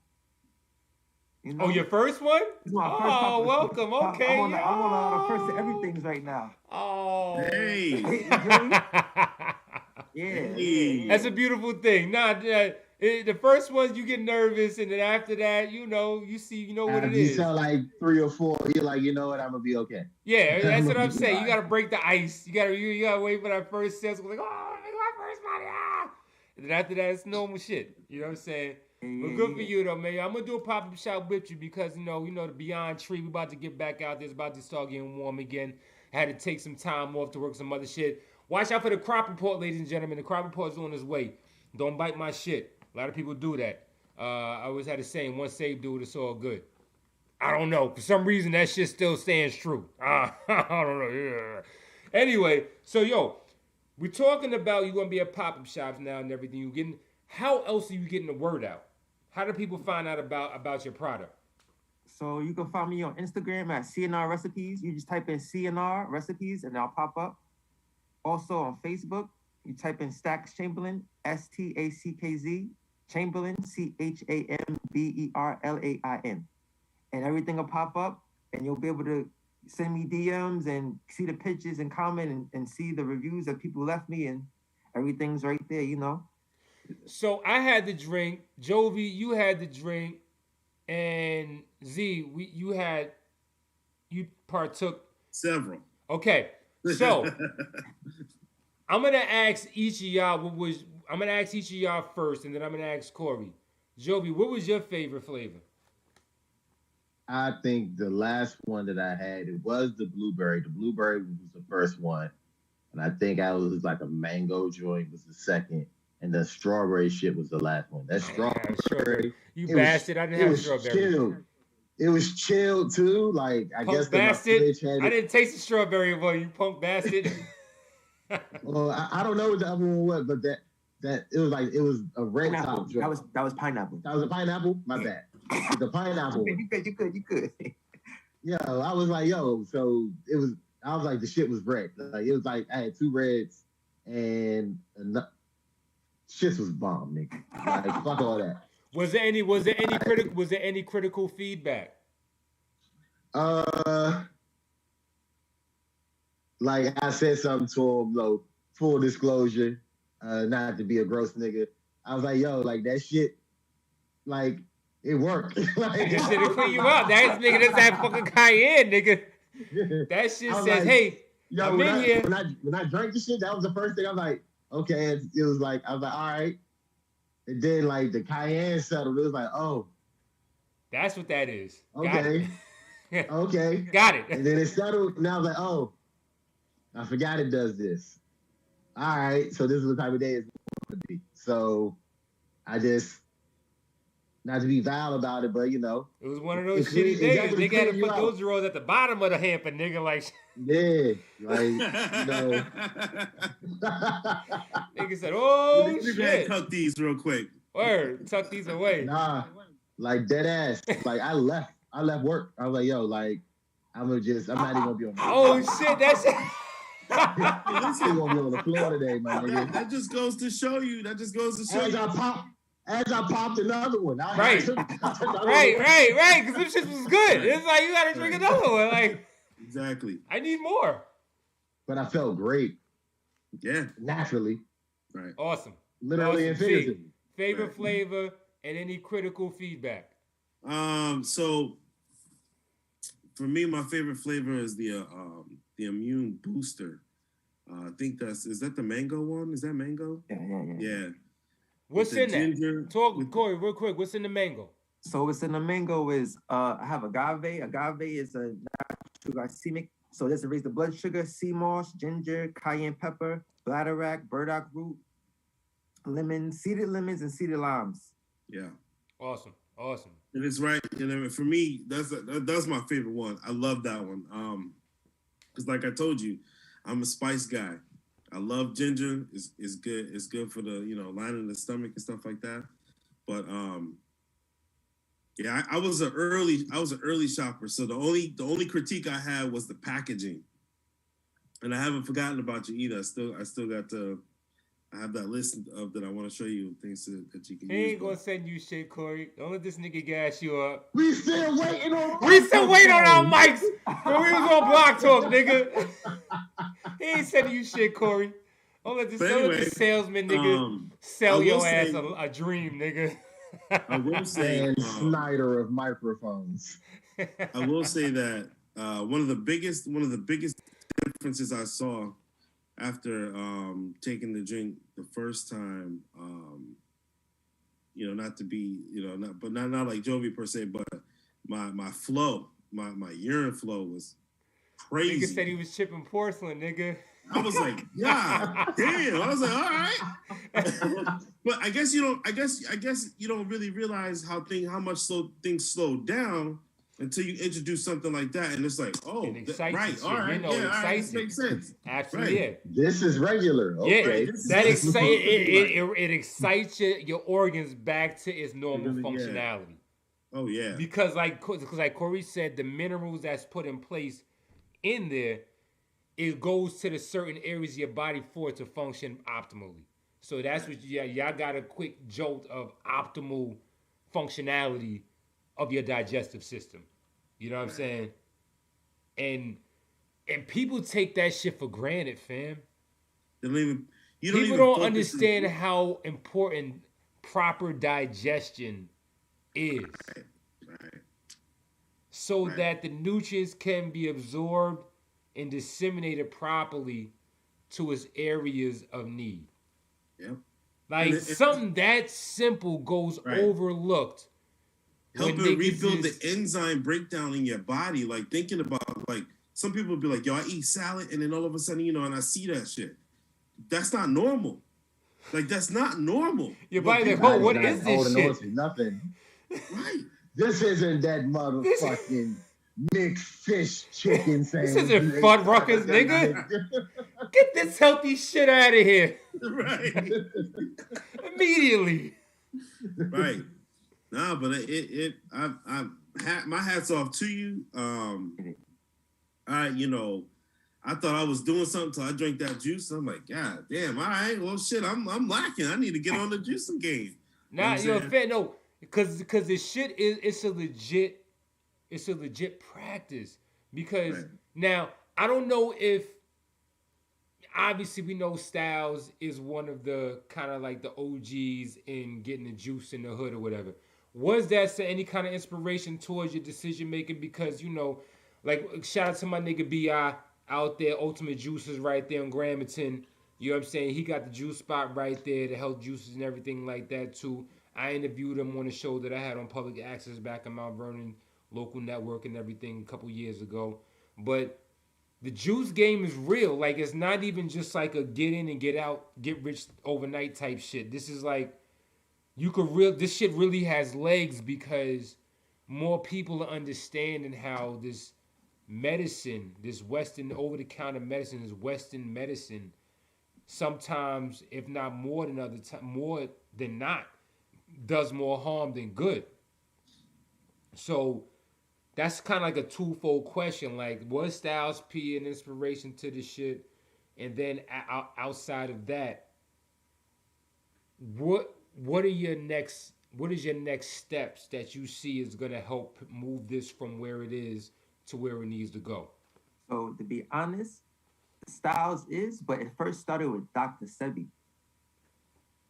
You know? Oh, your first one? Oh, welcome. Okay. I'm on the first of everything right now. Oh. Hey. Yeah. That's a beautiful thing. The first ones you get nervous, and then after that, you know, you know what it is. You sell like 3 or 4, you're like, you know what, I'm gonna be okay. Yeah, that's what I'm saying. You gotta break the ice. You gotta wait for that first sales. Like, oh, I make my first money. Ah. And then after that, it's normal shit. You know what I'm saying? But good for you though, man. I'm gonna do a pop-up shop with you because you know the Beyond Tree. We about to get back out there. It's about to start getting warm again. I had to take some time off to work some other shit. Watch out for the crop report, ladies and gentlemen. The crop report's on its way. Don't bite my shit. A lot of people do that. I always had a saying, once saved, do it, it's all good. I don't know. For some reason, that shit still stands true. I don't know. Yeah. Anyway, so, yo, we're talking about you're going to be at pop-up shops now and everything. How else are you getting the word out? How do people find out about your product? So you can find me on Instagram at CNR Recipes. You just type in CNR Recipes and I'll pop up. Also on Facebook, you type in Stacks Chamberlain, STACKZ, Chamberlain, CHAMBERLAIN. And everything will pop up and you'll be able to send me DMs and see the pictures and comment and see the reviews that people left me, and everything's right there, you know. So I had the drink, Jovi, you had the drink, and Z, you partook several. Okay, so I'm gonna ask each of y'all I'm gonna ask each of y'all first, and then I'm gonna ask Corey. Jovi, what was your favorite flavor? I think the last one that I had, it was the blueberry. The blueberry was the first one. And I think I was like a mango joint was the second. And the strawberry shit was the last one. That strawberry. You bastard. I didn't have strawberry. Chilled. It was chilled too. Like, I punk guess bastard. I didn't taste the strawberry one, you punk bastard. Well, I don't know what the other one was, but that it was a red top joint. That was pineapple. That was a pineapple? My bad. The pineapple. You could. Yeah, I was like, yo, so I was like, the shit was red. Like, it was like, I had 2 reds and shit was bomb, nigga. Like, fuck all that. Was there any critical feedback? Like like I said something to him, like, full disclosure, not to be a gross nigga. I was like, yo, like that shit, like it worked. Like, That shit'll clean you up. That's nigga, that's that fucking cayenne, nigga. That shit says, like, hey, yo, I'm in here. When I drank the shit, that was the first thing I was like, okay. It was like, I was like, all right. And then like the cayenne settled. It was like, oh. That's what that is. Okay. Okay. Got it. And then it settled, and I was like, oh, I forgot it does this. All right. So this is the type of day it's going to be. So I just, not to be vile about it, but you know. It was one of those shitty days. Nigga had to put those drawers at the bottom of the hamper, nigga. Like, yeah, like, you know. Nigga said, oh, shit. Cut these real quick. Word, tuck these away. Nah, like dead ass. Like I left work. I was like, yo, like, I'm not even gonna be on the Oh, shit, that's it. This shit gonna be on the floor today, my nigga. That just goes to show you. As I popped another one. Right. Right. Because this shit was good. It's like, you gotta drink another one. Like, exactly. I need more. But I felt great. Yeah. Naturally. Right. Awesome. Literally and figuratively. Favorite flavor and any critical feedback. So for me, my favorite flavor is the immune booster. I think is that the mango one? Is that mango? Yeah. What's in ginger, that? Talk, Corey, real quick. What's in the mango? So what's in the mango is I have agave. Agave is a natural glycemic. So this raise the blood sugar, sea moss, ginger, cayenne pepper, bladderwrack, burdock root, lemons, seeded lemons, and seeded limes. Yeah. Awesome. And it's right. And then for me, that's my favorite one. I love that one. Because like I told you, I'm a spice guy. I love ginger. It's good. It's good for the, lining the stomach and stuff like that. But yeah, I was an early shopper. So the only critique I had was the packaging. And I haven't forgotten about you either. I still got I have that list of that I want to show you things that you can use. He ain't gonna send you shit, Corey. Don't let this nigga gas you up. We still waiting on our mics. But we was on Block Talk, nigga. He ain't sending you shit, Corey. Don't let this salesman nigga sell your ass a dream, nigga. I will say Snyder of microphones. I will say that one of the biggest differences I saw after taking the drink the first time, not to be, not like Jovi per se, but my flow, my urine flow was crazy. Nigga said he was chipping porcelain, nigga. I was like, yeah, damn. I was like, all right. But I guess you don't really realize how much things slow down until you introduce something like that, and it's like, oh, right, all right, this makes sense. Actually, right. Yeah. This is regular. Okay. Yeah, that it excites your organs back to its normal functionality. Yeah. Oh yeah. Because like Corey said, the minerals that's put in place in there, it goes to the certain areas of your body for it to function optimally. So that's what y'all got a quick jolt of optimal functionality of your digestive system. You know what I'm saying? And people take that shit for granted, fam. People don't understand how important proper digestion is. Right. So that the nutrients can be absorbed and disseminated properly to its areas of need. Yep. Like something that simple goes overlooked. Helping rebuild the enzyme breakdown in your body. Like thinking about, like, some people be like, yo, I eat salad, and then all of a sudden, and I see that shit. That's not normal. Like, that's not normal. Your body like, oh, what is this shit? Nothing. Right. This isn't that motherfucking mixed fish chicken sandwich. This isn't Fuddruckers, nigga. Get this healthy shit out of here. Right. Immediately. Right. Nah, but my hat's off to you. I thought I was doing something till I drank that juice. I'm like, God damn, all right, well shit, I'm lacking. I need to get on the juicing game. Nah, no, because the shit it's a legit practice. Because now I don't know if obviously we know Styles is one of the kind of like the OGs in getting the juice in the hood or whatever. Was that any kind of inspiration towards your decision making? Because like shout out to my nigga Bi out there, Ultimate Juices right there in Gramerton. You know what I'm saying? He got the juice spot right there, the health juices and everything like that too. I interviewed him on a show that I had on Public Access back in Mount Vernon local network and everything a couple years ago. But the juice game is real. Like, it's not even just like a get in and get out, get rich overnight type shit. This is like, this shit really has legs because more people are understanding how this medicine, this Western over-the-counter medicine, is Western medicine, sometimes, if not more than not, does more harm than good. So that's kind of like a twofold question. Like, was Styles P an inspiration to this shit? And then outside of that, what is your next steps that you see is gonna help move this from where it is to where it needs to go? So to be honest, Styles is, but it first started with Dr. Sebi.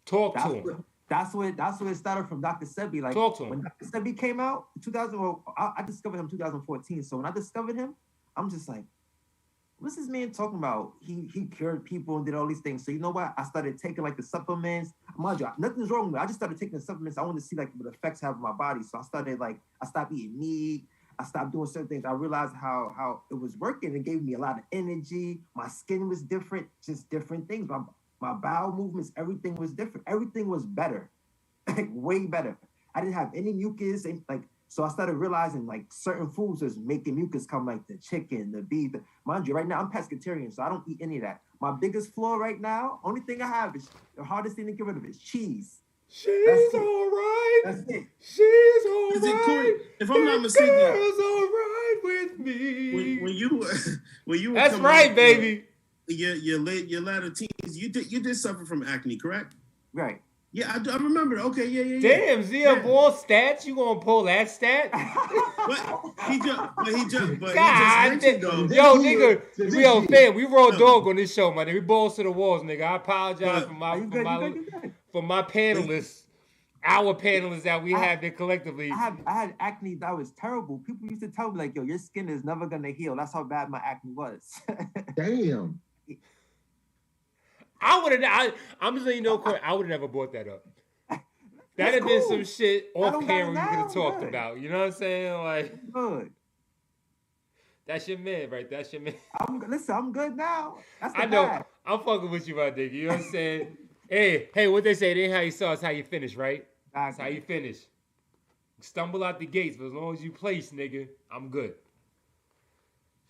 Talk to him. That's where it started from. Dr. Sebi. Like, talk to him. When Dr. Sebi came out, I discovered him in 2014. So when I discovered him, I'm just like, what's this man talking about? He cured people and did all these things. So you know what? I started taking like the supplements. Mind you, nothing's wrong with it. I just started taking the supplements. I wanted to see like what effects have on my body. So I stopped eating meat. I stopped doing certain things. I realized how it was working. It gave me a lot of energy. My skin was different, just different things. My bowel movements, everything was different. Everything was better, like way better. I didn't have any mucus, and so I started realizing like certain foods was making mucus come, like the chicken, the beef. Mind you, right now I'm pescatarian, so I don't eat any of that. My biggest flaw right now, only thing I have is the hardest thing to get rid of is cheese. She's all right. That's it. She's all right. Corey, if I'm not mistaken, girl's all right with me. When you were that's right, baby. Your latter teens, you did suffer from acne, correct? Right. Yeah, I remember. Okay, yeah. Damn, Z of all stats, you gonna pull that stat? He just mentioned though. Yo, nigga, real fan. We raw dog on this show, man. We balls to the walls, nigga. I apologize for my panelists, our panelists that we have there collectively. I had acne that was terrible. People used to tell me like, yo, your skin is never gonna heal. That's how bad my acne was. Damn. I'm just letting you know, Corey, I would have never brought that up. That'd have been some shit off camera you could have talked about. You know what I'm saying? Like, good. That's your man, right? That's your man. I'm good now. I know. I'm fucking with you, my nigga. You know what I'm saying? Hey, what they say? It ain't how you saw, it's how you finish, right? That's how you finish. Stumble out the gates, but as long as you place, nigga, I'm good.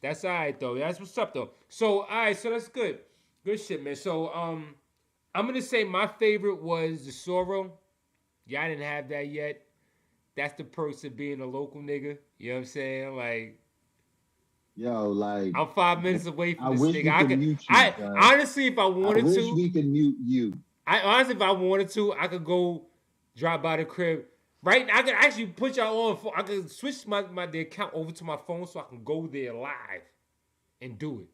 That's all right, though. That's what's up, though. So, all right, so that's good. Good shit, man. So, I'm going to say my favorite was the Sorrow. Yeah, I didn't have that yet. That's the perks of being a local nigga. You know what I'm saying? Like, yo, like, I'm 5 minutes away from this nigga. Honestly, if I wanted to, we could mute you. Honestly, if I wanted to, I could go drop by the crib. Right? I could actually put y'all on. I could switch the account over to my phone so I can go there live and do it.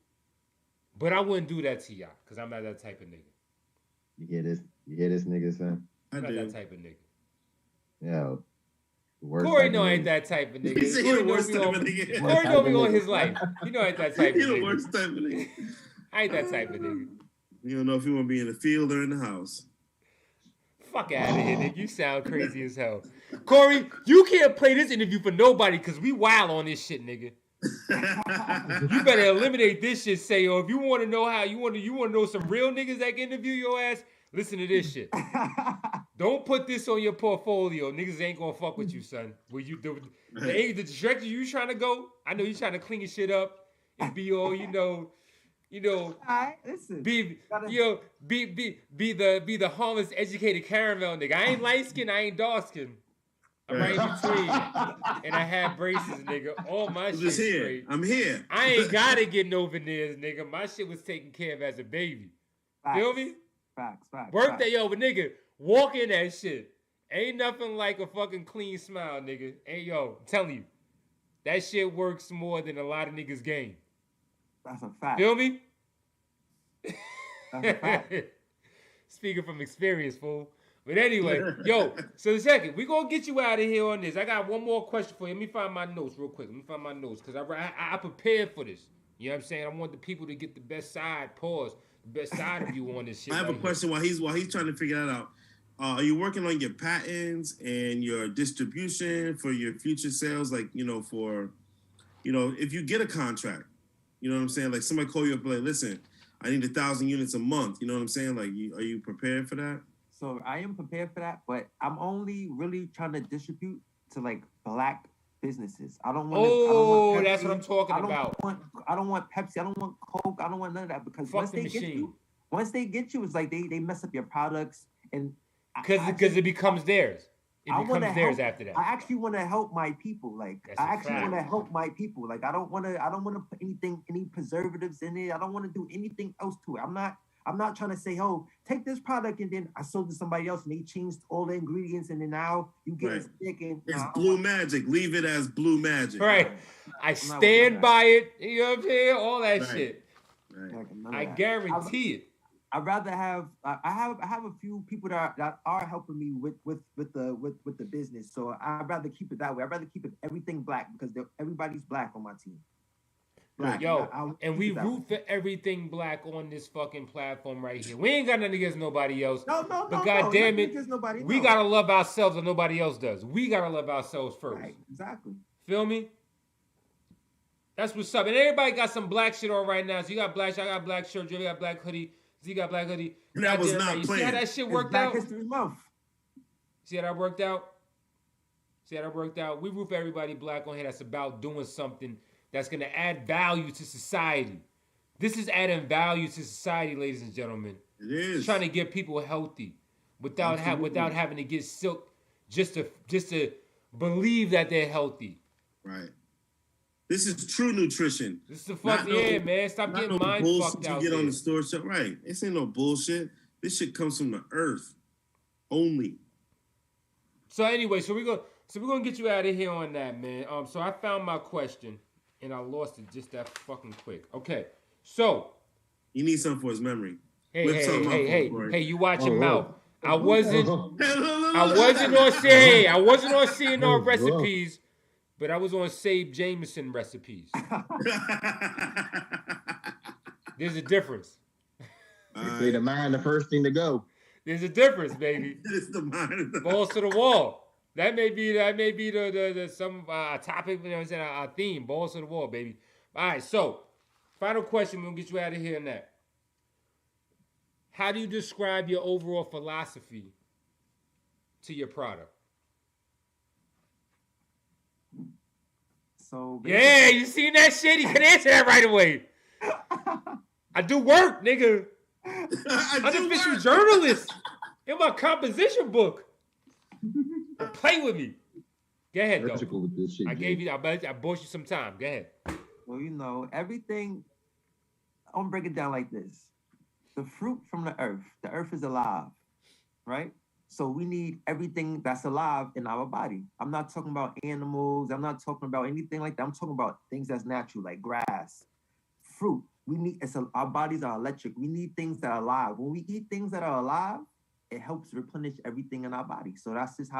But I wouldn't do that to y'all because I'm not that type of nigga. You hear this nigga, son? I'm not that type of nigga. Yo. Corey know I ain't that type of nigga. Corey know me on his life. You know I ain't that type of nigga. He the worst type of nigga. I ain't that type of nigga. You don't know if you want to be in the field or in the house. Fuck out of here, nigga. You sound crazy as hell. Corey, you can't play this interview for nobody because we wild on this shit, nigga. You better eliminate this shit, say, if you want to know how you want to know some real niggas that can interview your ass, listen to this shit. Don't put this on your portfolio. Niggas ain't gonna fuck with you, son. Where you do the direction you trying to go, I know you trying to clean your shit up and be all, Alright, listen. Be the harmless educated caramel nigga. I ain't light skinned, I ain't dark skinned. I'm right in between. And I had braces, nigga. All my shit straight. I'm here. I ain't gotta get no veneers, nigga. My shit was taken care of as a baby. Facts. Feel me? Facts. Work that, but nigga, walk in that shit. Ain't nothing like a fucking clean smile, nigga. I'm telling you. That shit works more than a lot of niggas' game. That's a fact. Feel me? That's a fact. Speaking from experience, fool. But anyway, yo, so the second, we gonna get you out of here on this. I got one more question for you. Let me find my notes real quick. Because I prepared for this. You know what I'm saying? I want the people to get the best side, the best side of you on this shit. I have a question while he's trying to figure that out. Are you working on your patents and your distribution for your future sales? Like, for, if you get a contract, you know what I'm saying? Like somebody call you up like, listen, I need 1,000 units a month. You know what I'm saying? Like, are you prepared for that? So I am prepared for that, but I'm only really trying to distribute to like black businesses. I don't want. Oh, that's what I'm talking about. I don't want Pepsi. I don't want Coke. I don't want none of that because once they get you, it's like they mess up your products and because it becomes theirs. It becomes theirs after that. I actually want to help my people. Like I actually want to help my people. Like I don't want to put any preservatives in it. I don't want to do anything else to it. I'm not trying to say, oh, take this product and then I sold it to somebody else and they changed all the ingredients and then now you get sick and it's blue magic. Leave it as blue magic. Right. I stand by it. You know what I'm saying? All that shit. Right. I guarantee it. I'd rather have I have a few people that are helping me with the business. So I'd rather keep it that way. I'd rather keep it everything black because everybody's black on my team. Black. Yo, and we root for everything black on this fucking platform right here. We ain't got nothing against nobody else. No, but goddamn it, we gotta love ourselves and nobody else does. We gotta love ourselves first. Right, exactly. Feel me? That's what's up. And everybody got some black shit on right now. So you got black shirt, I got black shirt, Joey got black hoodie, Z got black hoodie. That was not you planned. See how that shit worked Black out? History Month. See how that worked out? We root for everybody black on here that's about doing something that's going to add value to society. This is adding value to society, ladies and gentlemen. It is. It's trying to get people healthy without having to get silk just to believe that they're healthy. Right. This is true nutrition. This is the fuck man. Stop getting mind fucked out you get there. on the store shelf. Right. This ain't no bullshit. This shit comes from the earth only. So anyway, we're gonna get you out of here on that, man. So I found my question and I lost it just that fucking quick. Okay, so you need something for his memory. Hey, you watch your mouth. I wasn't on CNR recipes, but I was on Save Jameson recipes. There's a difference. Say the mind the first thing to go. There's a difference, baby. It's the mind. Balls to the wall. That may be the some topic, you know what I'm saying, our theme, balls to the wall, baby. All right, so final question, we're gonna get you out of here on that. How do you describe your overall philosophy to your product? So yeah, you seen that shit? You can answer that right away. I do work, nigga. Unofficial journalist in my composition book. Play with me. Go ahead, though. With this shit, I bought you some time. Go ahead. Well, everything. I'm gonna break it down like this: the fruit from the earth is alive, right? So we need everything that's alive in our body. I'm not talking about animals. I'm not talking about anything like that. I'm talking about things that's natural, like grass, fruit. Our bodies are electric. We need things that are alive. When we eat things that are alive, it helps replenish everything in our body. So that's just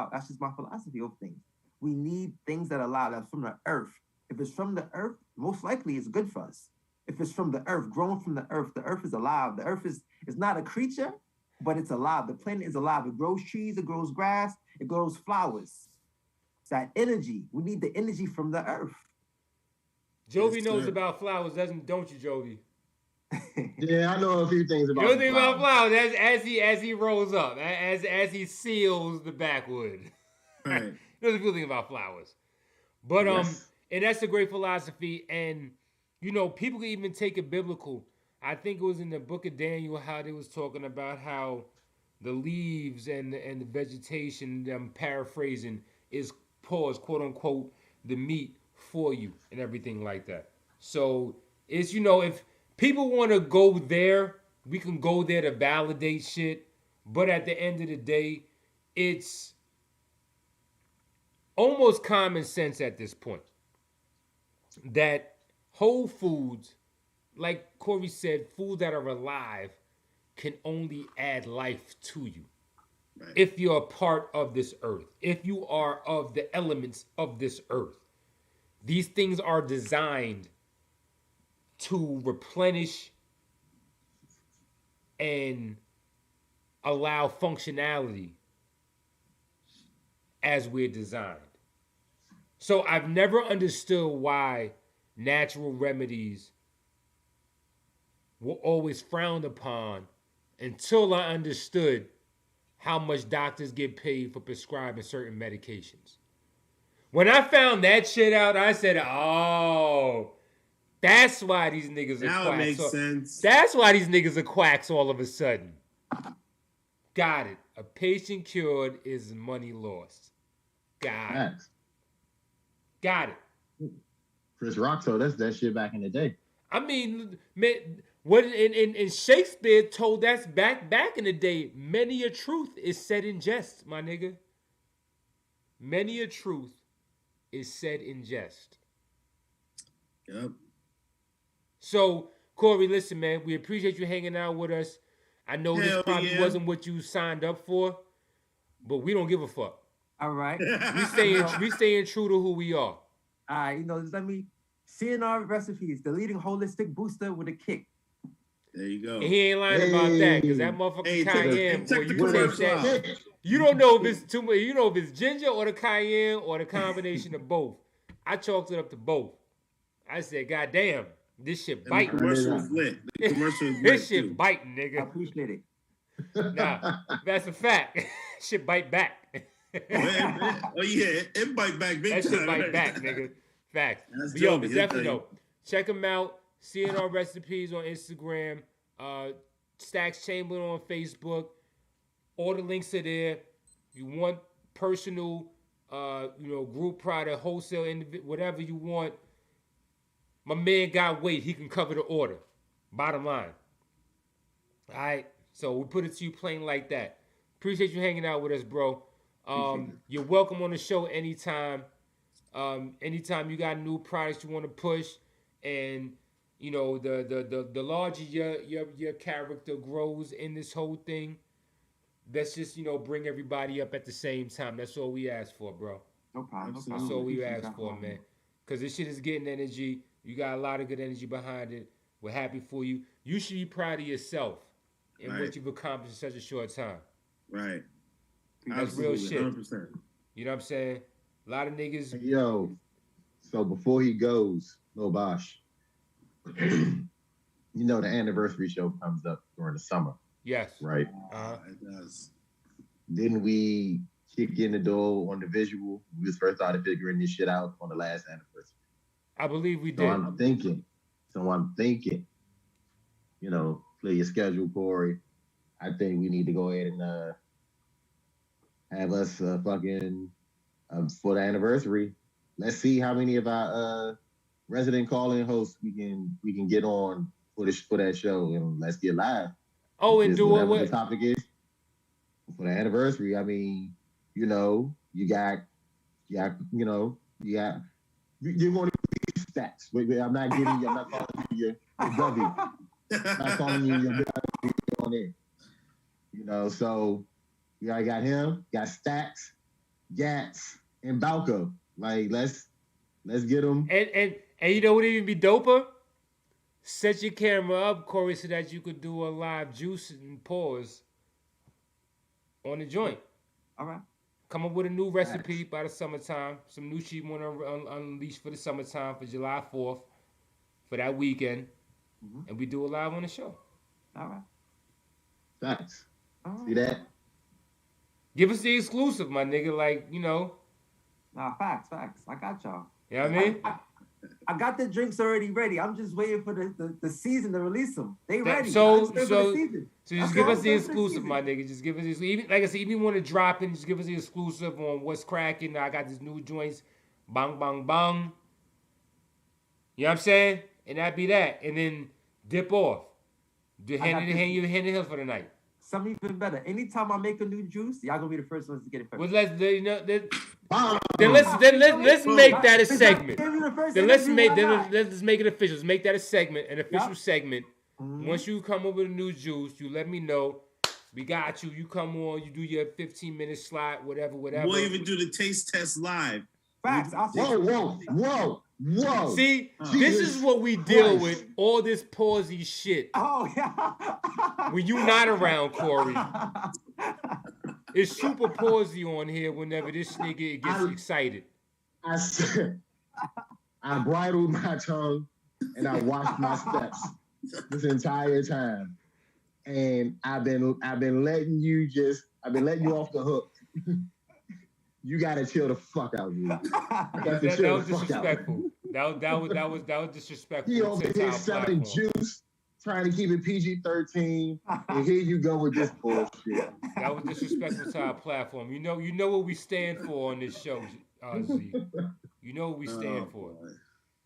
my philosophy of things. We need things that are alive, that's from the earth. If it's from the earth, most likely it's good for us. If it's from the earth, grown from the earth is alive. The earth is not a creature, but it's alive. The planet is alive. It grows trees, it grows grass, it grows flowers. It's that energy. We need the energy from the earth. Jovi knows about flowers, don't you, Jovi? Yeah, I know a few things about. You know things about flowers as he rolls up, as he seals the backwood. Right. There's a few things about flowers, but Yes. And that's a great philosophy. And people can even take it biblical. I think it was in the book of Daniel how they was talking about how the leaves and the vegetation, I'm paraphrasing, is quote unquote, the meat for you and everything like that. So it's, if people want to go there, we can go there to validate shit. But at the end of the day, it's almost common sense at this point that whole foods, like Corey said, foods that are alive, can only add life to you. Right. If you're a part of this earth, if you are of the elements of this earth, these things are designed to replenish and allow functionality as we're designed. So I've never understood why natural remedies were always frowned upon until I understood how much doctors get paid for prescribing certain medications. When I found that shit out, I said, oh, that's why these niggas are quacks. Now it makes sense. That's why these niggas are quacks all of a sudden. Got it. A patient cured is money lost. Got it. Chris Rock told us that shit back in the day. I mean, man, what in Shakespeare told us back in the day, many a truth is said in jest, my nigga. Many a truth is said in jest. Yep. So, Corey, listen, man, we appreciate you hanging out with us. I know this probably wasn't what you signed up for, but we don't give a fuck. All right. We staying true to who we are. All right, just let me CNR recipes, the leading holistic booster with a kick. There you go. And he ain't lying about that, because that motherfucking cayenne, boy, you take that. You don't know if it's too much. You know if it's ginger or the cayenne or the combination of both. I chalked it up to both. I said, God damn, this shit biting. The commercial was lit. The commercial was lit. This shit biting, nigga. I appreciate it. Nah, that's a fact. Shit bite back. Oh yeah, it bite back big time. That shit bite back, nigga. Facts. That's But yo, dope, but yeah, definitely thank though. Check them out. CNR Recipes on Instagram. Stacks Chamberlain on Facebook. All the links are there. You want personal, group product, wholesale, whatever you want. My man got weight. He can cover the order. Bottom line. All right. So we put it to you plain like that. Appreciate you hanging out with us, bro. You're welcome on the show anytime. Anytime you got new products you want to push, and the larger your character grows in this whole thing, let's just bring everybody up at the same time. That's all we ask for, bro. No problem. That's all we ask for, man. Because this shit is getting energy. You got a lot of good energy behind it. We're happy for you. You should be proud of yourself and what you've accomplished in such a short time. Right. That's real shit. 100%. You know what I'm saying? A lot of niggas. Yo, so before he goes, Lil Bosh, the anniversary show comes up during the summer. Yes. Right? It does. Didn't we kick in the door on the visual? We was first started figuring this shit out on the last anniversary. I believe we So did. I'm thinking, play your schedule, Corey. I think we need to go ahead and have us fucking for the anniversary. Let's see how many of our resident call-in hosts we can get on for that show, and let's get live. Oh, and do whatever what the topic is for the anniversary. I mean, you got you're going to get stats. Wait, I'm not calling you your Gubby. I'm not calling you your Gubby on it. So we already got him, got Stacks, Gats, and Balco. Like, let's get them. And you know what even be doper? Set your camera up, Corey, so that you could do a live juice and pause on the joint. All right. Come up with a new recipe by the summertime. Some new shit you want to unleash for the summertime for July 4th, for that weekend. Mm-hmm. And we do it live on the show. All right. Facts. See that? Give us the exclusive, my nigga. Nah, facts. I got y'all. You know what I mean? I got the drinks already ready. I'm just waiting for the season to release them. They ready. So just give us the exclusive, my nigga. Just give us this. Even like I said, even if you want to drop in, just give us the exclusive on what's cracking. I got these new joints, bang bang bang. You know what I'm saying? And that be that. And then dip off. Hand in the hill for the night. Something even better. Anytime I make a new juice, y'all gonna be the first ones to get it first. Well, let's make that a segment. Let's make it official. Let's make that a segment, an official segment Once you come up with a new juice, you let me know. We got you. You come on. You do your 15-minute slot, whatever. We'll even do the taste test live. Facts. Whoa. See, this is what we deal with. All this Pausie shit. Oh, yeah. When you not around, Corey. It's super Pausie on here whenever this nigga gets excited. I said, I bridled my tongue and I watched my steps this entire time. And I've been letting you off the hook. You gotta chill the fuck out, dude. That was disrespectful. That was disrespectful. He over here selling juice, trying to keep it PG-13, and here you go with this bullshit. That was disrespectful to our platform. You know what we stand for on this show, Z. You know what we stand for.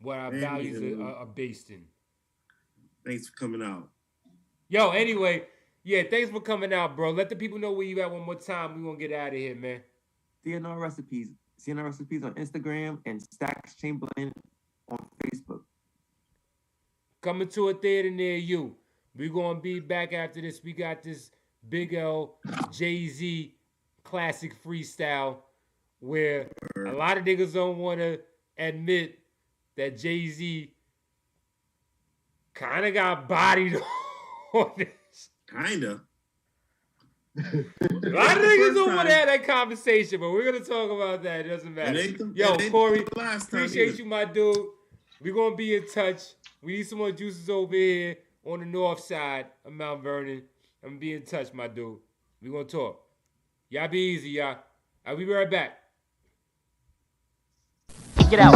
What our values are based in. Thanks for coming out. Yo, anyway, yeah, thanks for coming out, bro. Let the people know where you at one more time. We gonna get out of here, man. CNR Recipes. CNR Recipes on Instagram and Stacks Chamberlain on Facebook. Coming to a theater near you. We're gonna be back after this. We got this Big L Jay-Z classic freestyle where a lot of niggas don't want to admit that Jay-Z kind of got bodied on this. Kinda. A lot of niggas don't want to have that conversation, but we're going to talk about that. It doesn't matter. Yo, Corey, appreciate you, my dude. We're going to be in touch. We need some more juices over here on the north side of Mount Vernon. I'm going to be in touch, my dude. We're going to talk. Y'all be easy, y'all. I'll be right back. Check it out.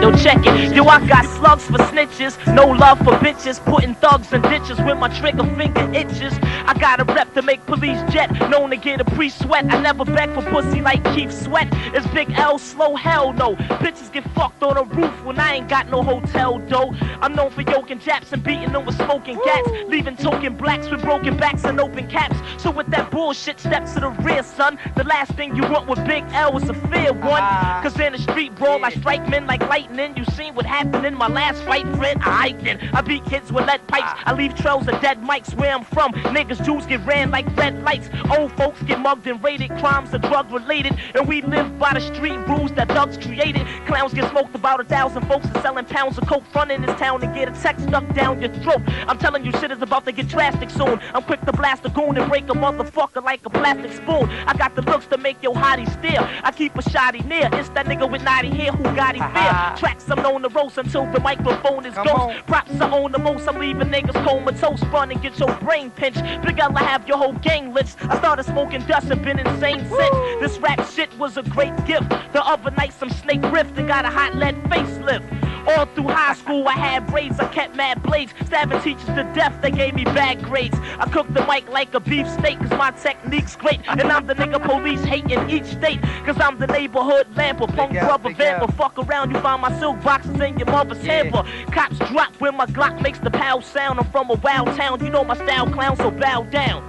Yo, check it. Yo, I got slugs for snitches. No love for bitches. Putting thugs in ditches when my trigger finger itches. I got a rep to make police jet. Known to get a pre-sweat. I never beg for pussy like Keith Sweat. It's Big L, slow hell no. Bitches get fucked on a roof when I ain't got no hotel dough. I'm known for yoking Japs and beating them with smoking cats. Leaving token blacks with broken backs and open caps. So with that bullshit, step to the rear, son. The last thing you want with Big L is a fair one. Cause in the street brawl, I strike men like lightning. You seen what happened in my last fight, friend? I can. I beat kids with lead pipes. I leave trails of dead mics where I'm from. Niggas, Jews get ran like red lights. Old folks get mugged and raided. Crimes are drug related. And we live by the street rules that thugs created. Clowns get smoked, about 1,000 folks are selling pounds of coke. Front in this town and get a text stuck down your throat. I'm telling you, shit is about to get drastic soon. I'm quick to blast a goon and break a motherfucker like a plastic spoon. I got the looks to make your hottie stare. I keep a shotty near. It's that nigga with naughty hair who got him fear. Tracks I'm known to roast until the microphone is ghost. Props I own the most. I'm leaving niggas comatose. Run and get your brain pinched. Big L, I have your whole gang lynched. I started smoking dust and been insane since. This rap shit was a great gift. The other night some snake riffed and got a hot lead facelift. All through high school I had braids, I kept mad blades. Stabbing teachers to death, they gave me bad grades. I cooked the mic like a beef steak, cause my technique's great. And I'm the nigga police hate in each state, cause I'm the neighborhood lamper. Punk brother vamper, fuck around, you find my silk boxes in your mother's hamper. Cops drop when my Glock makes the pow sound. I'm from a wild town, you know my style, clown, so bow down.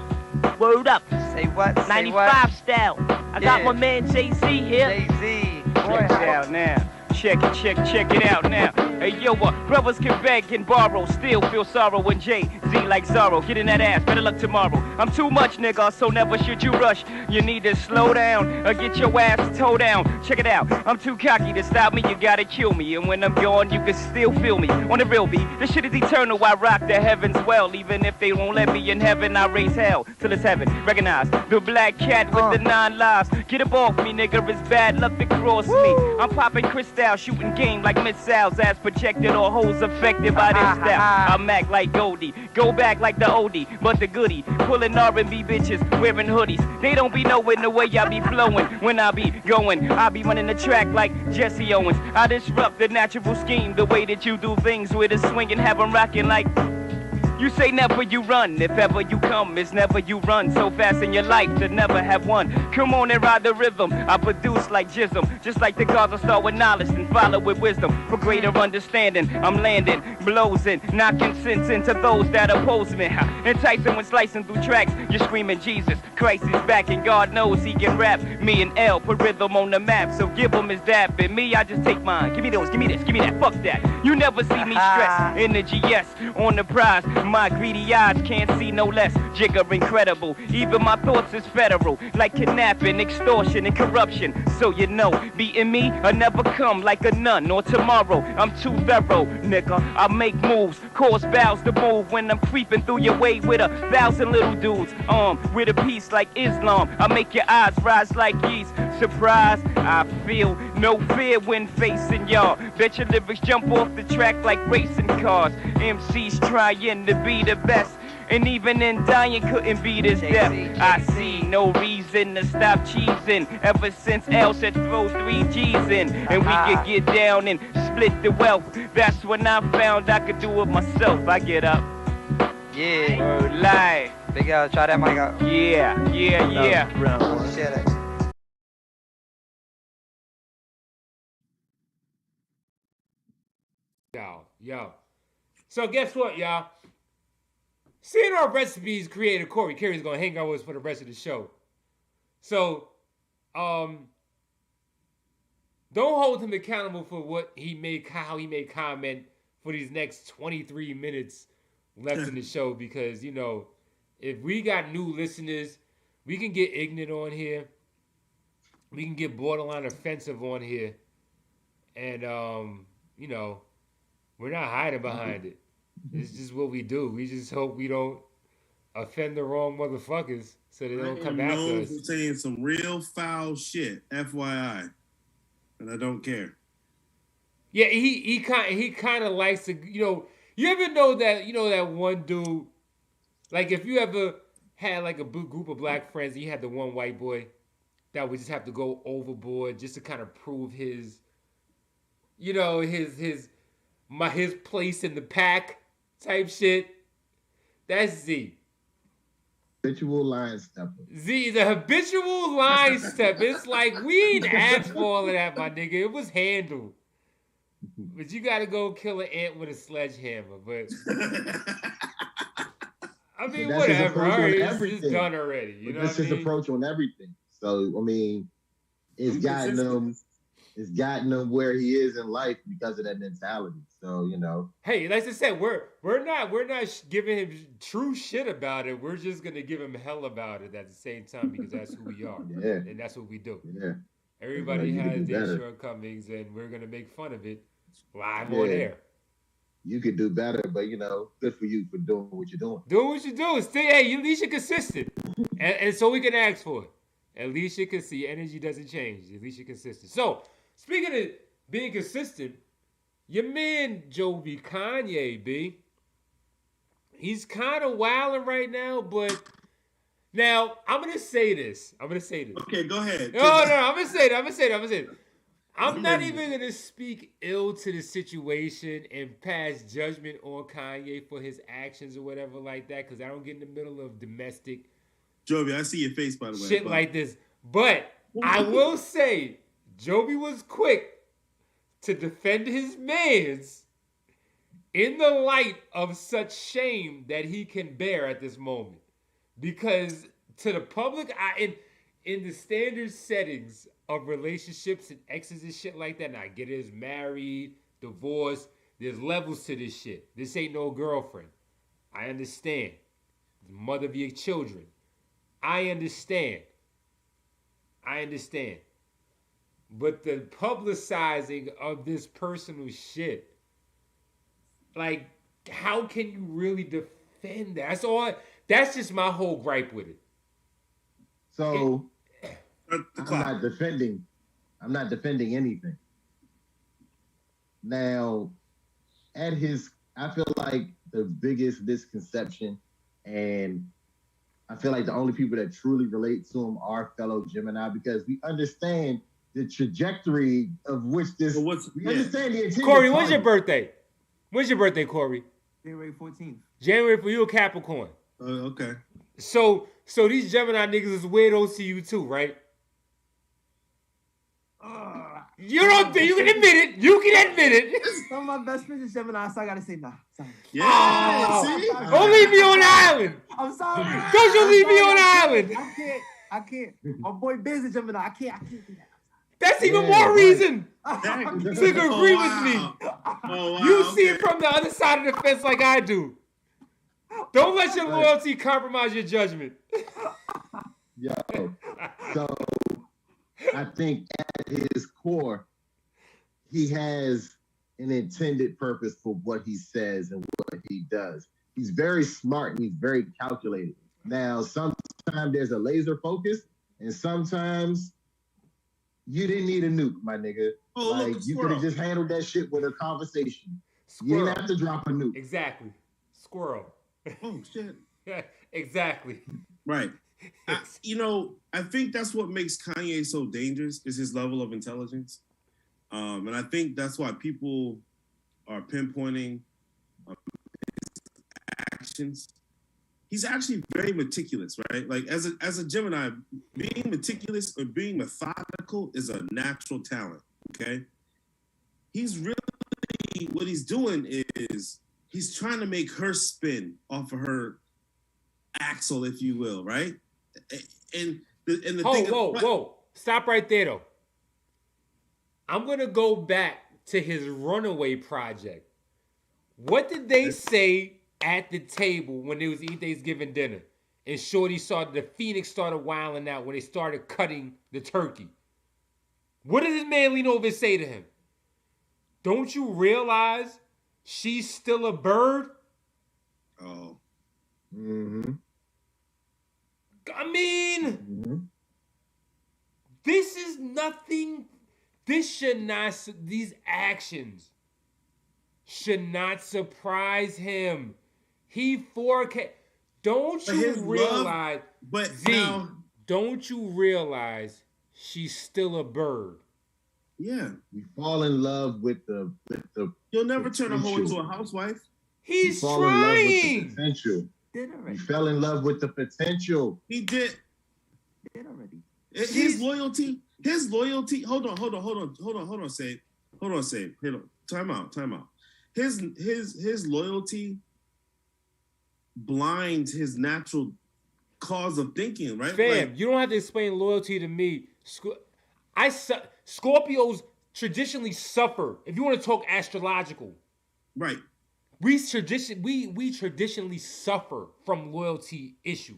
Word up. Say what? 95 style. I got my man Jay-Z here. Jay-Z. Check it out now. Check it out now. Hey yo, brothers can beg and borrow, still feel sorrow when Jay-Z like Zorro. Get in that ass, better luck tomorrow. I'm too much, nigga, so never should you rush. You need to slow down or get your ass toe down. Check it out, I'm too cocky to stop me, you gotta kill me. And when I'm gone, you can still feel me. On the real beat, this shit is eternal, I rock the heavens well. Even if they won't let me in heaven, I raise hell till it's heaven. Recognize the black cat with the 9 lives. Get up off me, nigga, it's bad luck to cross me. I'm popping crystal, shooting game like missiles, as projected or hoes affected by this style. I'm act like Goldie, go back like the oldie, but the goodie, pulling R&B bitches, wearing hoodies. They don't be knowing the way I be flowing. When I be going, I be running the track like Jesse Owens. I disrupt the natural scheme, the way that you do things with a swing and have them rocking like... You say never you run, if ever you come, it's never you run. So fast in your life to never have one. Come on and ride the rhythm, I produce like Jism. Just like the gods, I start with knowledge and follow with wisdom. For greater understanding, I'm landing, blows in, knocking sense into those that oppose me. Enticing when slicing through tracks, you're screaming Jesus Christ is back and God knows he can rap. Me and L put rhythm on the map, so give him his dap. And me, I just take mine, give me those, give me this, give me that, fuck that. You never see me stress, energy yes, on the prize. My greedy eyes can't see no less. Jigger incredible. Even my thoughts is federal. Like kidnapping, extortion, and corruption. So you know, beating me, I never come like a nun or tomorrow. I'm too thorough, nigga. I make moves, cause bows to move when I'm creeping through your way with 1,000 little dudes. With a piece like Islam, I make your eyes rise like yeast. Surprise, I feel no fear when facing y'all. Bet your lyrics jump off the track like racing cars. MCs trying to be the best. And even in dying couldn't beat his death. I see no reason to stop cheesing. Ever since L said throw 3 G's in. And we could get down and split the wealth. That's when I found I could do it myself. I get up. Yeah. Word lie. Big L, try that mic out. Yeah. Share that. Yo. So guess what, y'all? Seeing our recipes creator Corey Carey's gonna hang out with us for the rest of the show. So, don't hold him accountable for what he made, how he made comment for these next 23 minutes left in the show, because you know, if we got new listeners, we can get ignorant on here. We can get borderline offensive on here, and you know, we're not hiding behind it. It's just what we do. We just hope we don't offend the wrong motherfuckers so they don't come after known us. for saying some real foul shit, FYI, and I don't care. Yeah, he kind of likes to, you know. You ever know that one dude, like if you ever had like a group of black friends and you had the one white boy that would just have to go overboard just to kind of prove his, you know, his place in the pack type shit. That's Z. Habitual line stepper. Z is a habitual line step. It's like we ain't asked for all of that, my nigga. It was handled. But you gotta go kill an ant with a sledgehammer. But I mean, whatever. All right, it's done already. You know that's what I his mean? approach on everything. So I mean, it's gotten him where he is in life because of that mentality. So you know. Hey, like I said, we're not giving him true shit about it. We're just gonna give him hell about it at the same time because that's who we are. Yeah. And that's what we do. Yeah. Everybody You has could do their better. shortcomings, and we're gonna make fun of it live Yeah. on air. You could do better, but you know, good for you for doing what you're doing. Doing what you do. Hey, at least you're consistent. And so we can ask for it. At least you can see energy doesn't change. At least you're consistent. So, speaking of being consistent, your man Jovi Kanye, B, he's kind of wilding right now, but now I'm going to say this. Okay, go ahead. No, I'm going to say it. I'm not even going to speak ill to the situation and pass judgment on Kanye for his actions or whatever like that, because I don't get in the middle of domestic Jovi, I see your face, by the way. shit like this. But I will say, Jovi was quick to defend his mans in the light of such shame that he can bear at this moment. Because to the public, in the standard settings of relationships and exes and shit like that, now I get it, is married, divorced, there's levels to this shit. This ain't no girlfriend. I understand. The mother of your children. I understand. But the publicizing of this personal shit, like, how can you really defend that? That's just my whole gripe with it. So I'm not defending anything. Now, I feel like the biggest misconception, and I feel like the only people that truly relate to him are fellow Gemini, because we understand the trajectory of which this. Understand the intended Corey, when's target. your birthday? When's your birthday, Corey? January 14th. January for you, a Capricorn. Okay. So these Gemini niggas is weirdos to you too, right? You can admit it. Some of my best friends is Gemini, so I gotta say nah. Sorry. Yeah. Don't leave me on the island. I'm sorry. Don't you leave me on the island. I can't. My boy Biz is Gemini. I can't do that. That's even more reason to agree with me. Oh, wow, You see it from the other side of the fence like I do. Don't let your loyalty compromise your judgment. Yo, so I think at his core, he has an intended purpose for what he says and what he does. He's very smart and he's very calculated. Now, sometimes there's a laser focus, and sometimes you didn't need a nuke, my nigga. Oh, like look, you could have just handled that shit with a conversation. Squirrel. You didn't have to drop a nuke. Exactly. Squirrel. Oh shit. Yeah, exactly. Right. I think that's what makes Kanye so dangerous is his level of intelligence. And I think that's why people are pinpointing his actions. He's actually very meticulous, right? Like as a Gemini, being meticulous or being methodical is a natural talent. Okay. He's really what he's doing is he's trying to make her spin off of her axle, if you will, right? And the thing. Whoa! Stop right there, though. I'm gonna go back to his Runaway project. What did they say at the table when they was eating Thanksgiving dinner? And Shorty the Phoenix started wilding out when they started cutting the turkey. What did his man lean over and say to him? Don't you realize she's still a bird? Oh. Mm-hmm. I mean, this is nothing. This should not. These actions should not surprise him. He 4K. Don't you realize? Don't you realize she's still a bird? Yeah. You fall in love with the. You'll never turn a hoe into a housewife. He's trying. In love with the potential. You fell in love with the potential. He did. Did already. His loyalty. Hold on, Save. Time out. His loyalty blinds his natural cause of thinking, right? Fam, you don't have to explain loyalty to me. Scorpios traditionally suffer. If you want to talk astrological, right? We traditionally suffer from loyalty issues.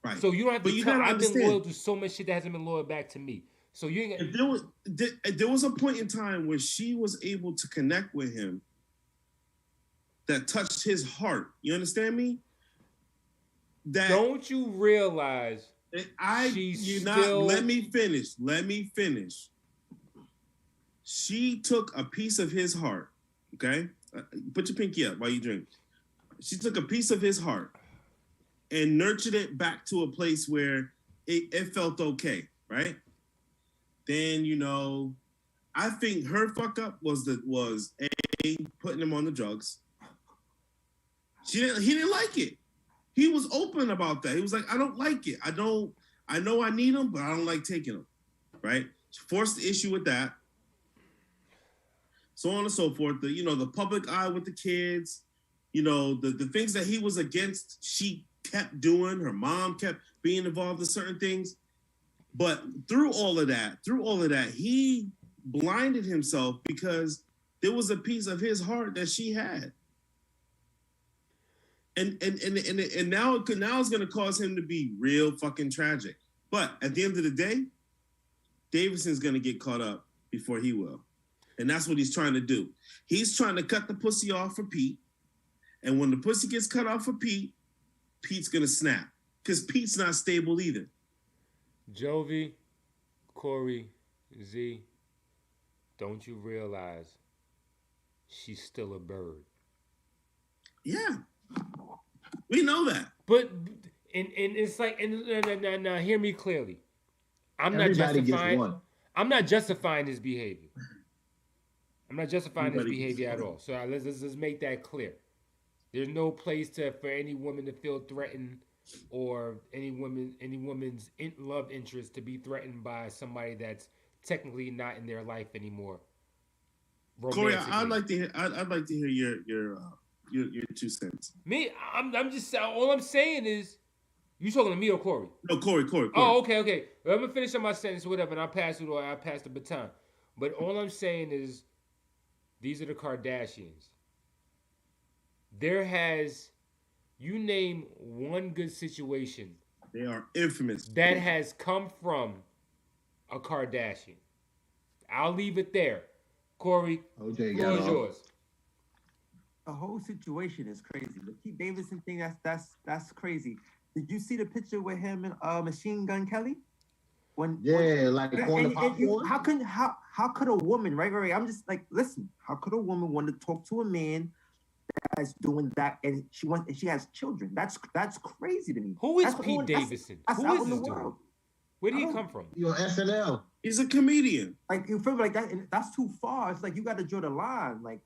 Right. So you don't have to tell. I've been understand. loyal to so much shit that hasn't been loyal back to me. So you ain't. There was a point in time where she was able to connect with him that touched his heart. You understand me? Don't you realize? Let me finish. She took a piece of his heart. Okay, put your pinky up while you drink. She took a piece of his heart and nurtured it back to a place where it felt okay, right? Then I think her fuck up was putting him on the drugs. He didn't like it. He was open about that. He was like, I don't like it. I know I need them, but I don't like taking them. Right? She forced the issue with that. So on and so forth. The public eye with the kids, the things that he was against, she kept doing. Her mom kept being involved in certain things. But through all of that, he blinded himself because there was a piece of his heart that she had. And now it's gonna cause him to be real fucking tragic. But at the end of the day, Davidson's gonna get caught up before he will. And that's what he's trying to do. He's trying to cut the pussy off for Pete. And when the pussy gets cut off for Pete, Pete's gonna snap. Because Pete's not stable either. Jovi, Corey, Z, don't you realize she's still a bird? Yeah. We know that. But and it's like now hear me clearly. I'm not justifying his behavior. I'm not justifying his behavior at all. So let's make that clear. There's no place for any woman to feel threatened or any woman's love interest to be threatened by somebody that's technically not in their life anymore. Corey, I'd like to hear your 2 cents. Me, I'm just all I'm saying is, you talking to me or Corey? No, Corey. Oh, okay. Well, I'm gonna finish up my sentence or whatever, and I'll pass the baton. But all I'm saying is, these are the Kardashians. You name one good situation. They are infamous. That has come from a Kardashian. I'll leave it there. Corey, OJ floor is yours. The whole situation is crazy. The Pete Davidson thing, that's crazy. Did you see the picture with him and Machine Gun Kelly? How could a woman, right? I'm just like, listen, how could a woman want to talk to a man that's doing that and she has children? That's crazy to me. Who is that's Pete Davidson? That's Who out is in this the dude? world. Where did he come from? You're SNL. He's a comedian. Like, you feel me? Like that, and that's too far. It's like you got to draw the line. Like,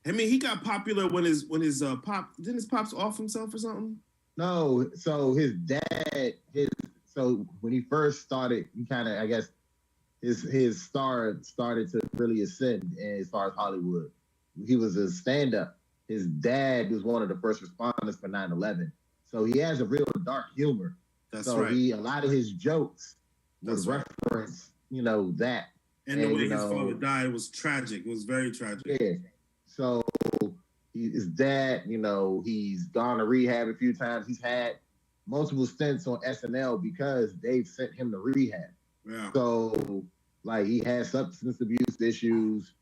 I mean, he got popular when his pop didn't his pops off himself or something? No, so his dad, so when he first started, he kind of, I guess, his star started to really ascend as far as Hollywood. He was a stand-up. His dad was one of the first responders for 9/11. So he has a real dark humor. That's so right. A lot of his jokes would reference, that. And the way his father died was tragic. It was very tragic. Yeah. So his dad, he's gone to rehab a few times. He's had multiple stints on SNL because they've sent him to rehab. Yeah. So, like, he has substance abuse issues.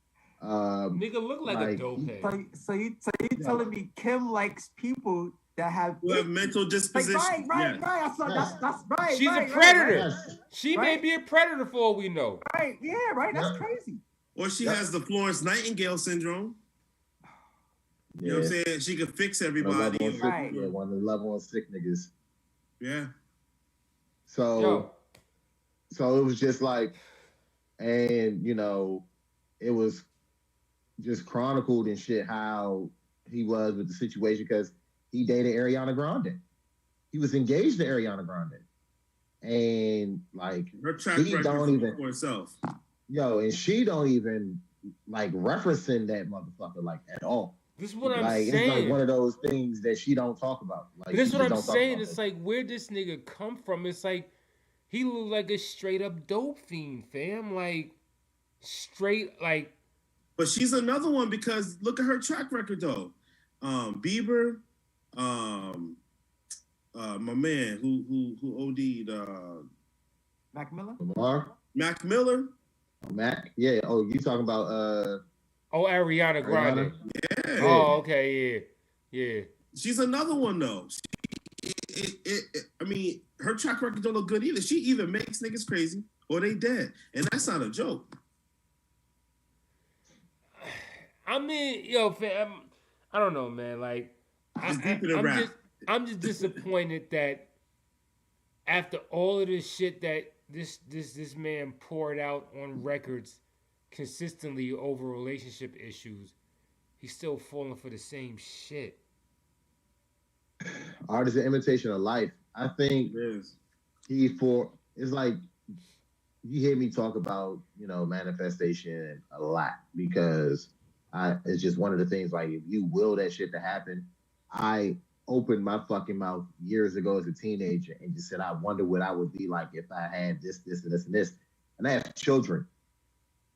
Nigga look like a dope head. So you telling me Kim likes people that have mental disposition? Right. That's right. She's a predator. She may be a predator for all we know. Right. Yeah. Right. That's crazy. Or she has the Florence Nightingale syndrome. You know what I'm saying? She could fix everybody. One of the level 1 sick niggas. Yeah. So it was just like, and it was just chronicled and shit how he was with the situation because he dated Ariana Grande. He was engaged to Ariana Grande, and like her track record for herself. And she don't even like referencing that motherfucker like at all. This is what I'm saying. It's like one of those things that she don't talk about. Like, this is what I'm saying. It's like where this nigga come from. It's like he look like a straight up dope fiend, fam. Like straight like. But she's another one because look at her track record though. Bieber, my man who OD'd. Mac Miller. Mac Miller. Mac, yeah. Oh, you talking about Ariana Grande. Yeah. Oh, okay, yeah. She's another one though. I mean, her track record don't look good either. She either makes niggas crazy or they dead, and that's not a joke. I mean, fam, I don't know, man. Like, I'm just disappointed that after all of this shit that this man poured out on records consistently over relationship issues, he's still falling for the same shit. Art is an imitation of life. I think it's like you hear me talk about manifestation a lot because it's just one of the things, like, if you will that shit to happen. I opened my fucking mouth years ago as a teenager and just said I wonder what I would be like if I had this, and this, and this. And I have children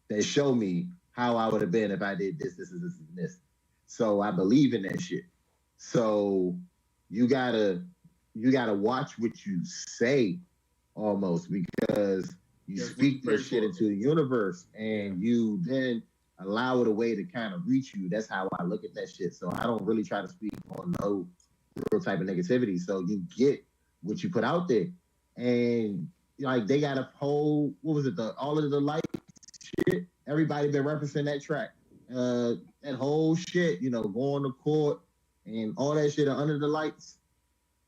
that show me how I would have been if I did this, and this. So I believe in that shit. So you gotta watch what you say almost, because you speak that shit into the universe and you then allow it a way to kind of reach you. That's how I look at that shit. So I don't really try to speak on no real type of negativity. So you get what you put out there. And like they got a whole, what was it, all of the light shit? Everybody been referencing that track. That whole shit, going to court and all that shit Under the Lights.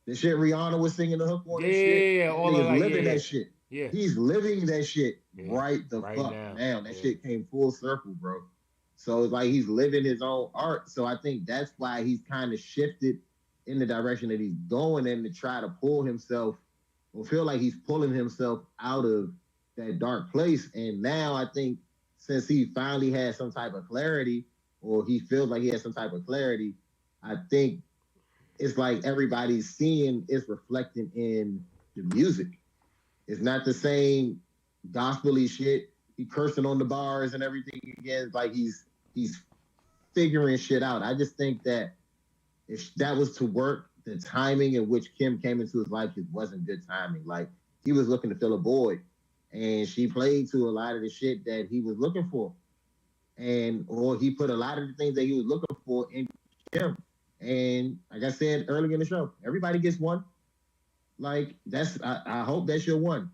The shit Rihanna was singing the hook on. Yeah, all he's like, living that shit. Yeah. He's living that shit right fuck now. That shit came full circle, bro. So it's like he's living his own art. So I think that's why he's kind of shifted in the direction that he's going in to try to pull himself, or feel like he's pulling himself out of that dark place. And now I think since he finally has some type of clarity, or he feels like he has some type of clarity, I think it's like everybody's seeing it's reflecting in the music. It's not the same gospel-y shit. He cursing on the bars and everything again. It's like he's figuring shit out. I just think that if that was to work, the timing in which Kim came into his life just wasn't good timing. Like he was looking to fill a void, and she played to a lot of the shit that he was looking for, or he put a lot of the things that he was looking for in Kim. And like I said earlier in the show, everybody gets one. Like I hope that's your one,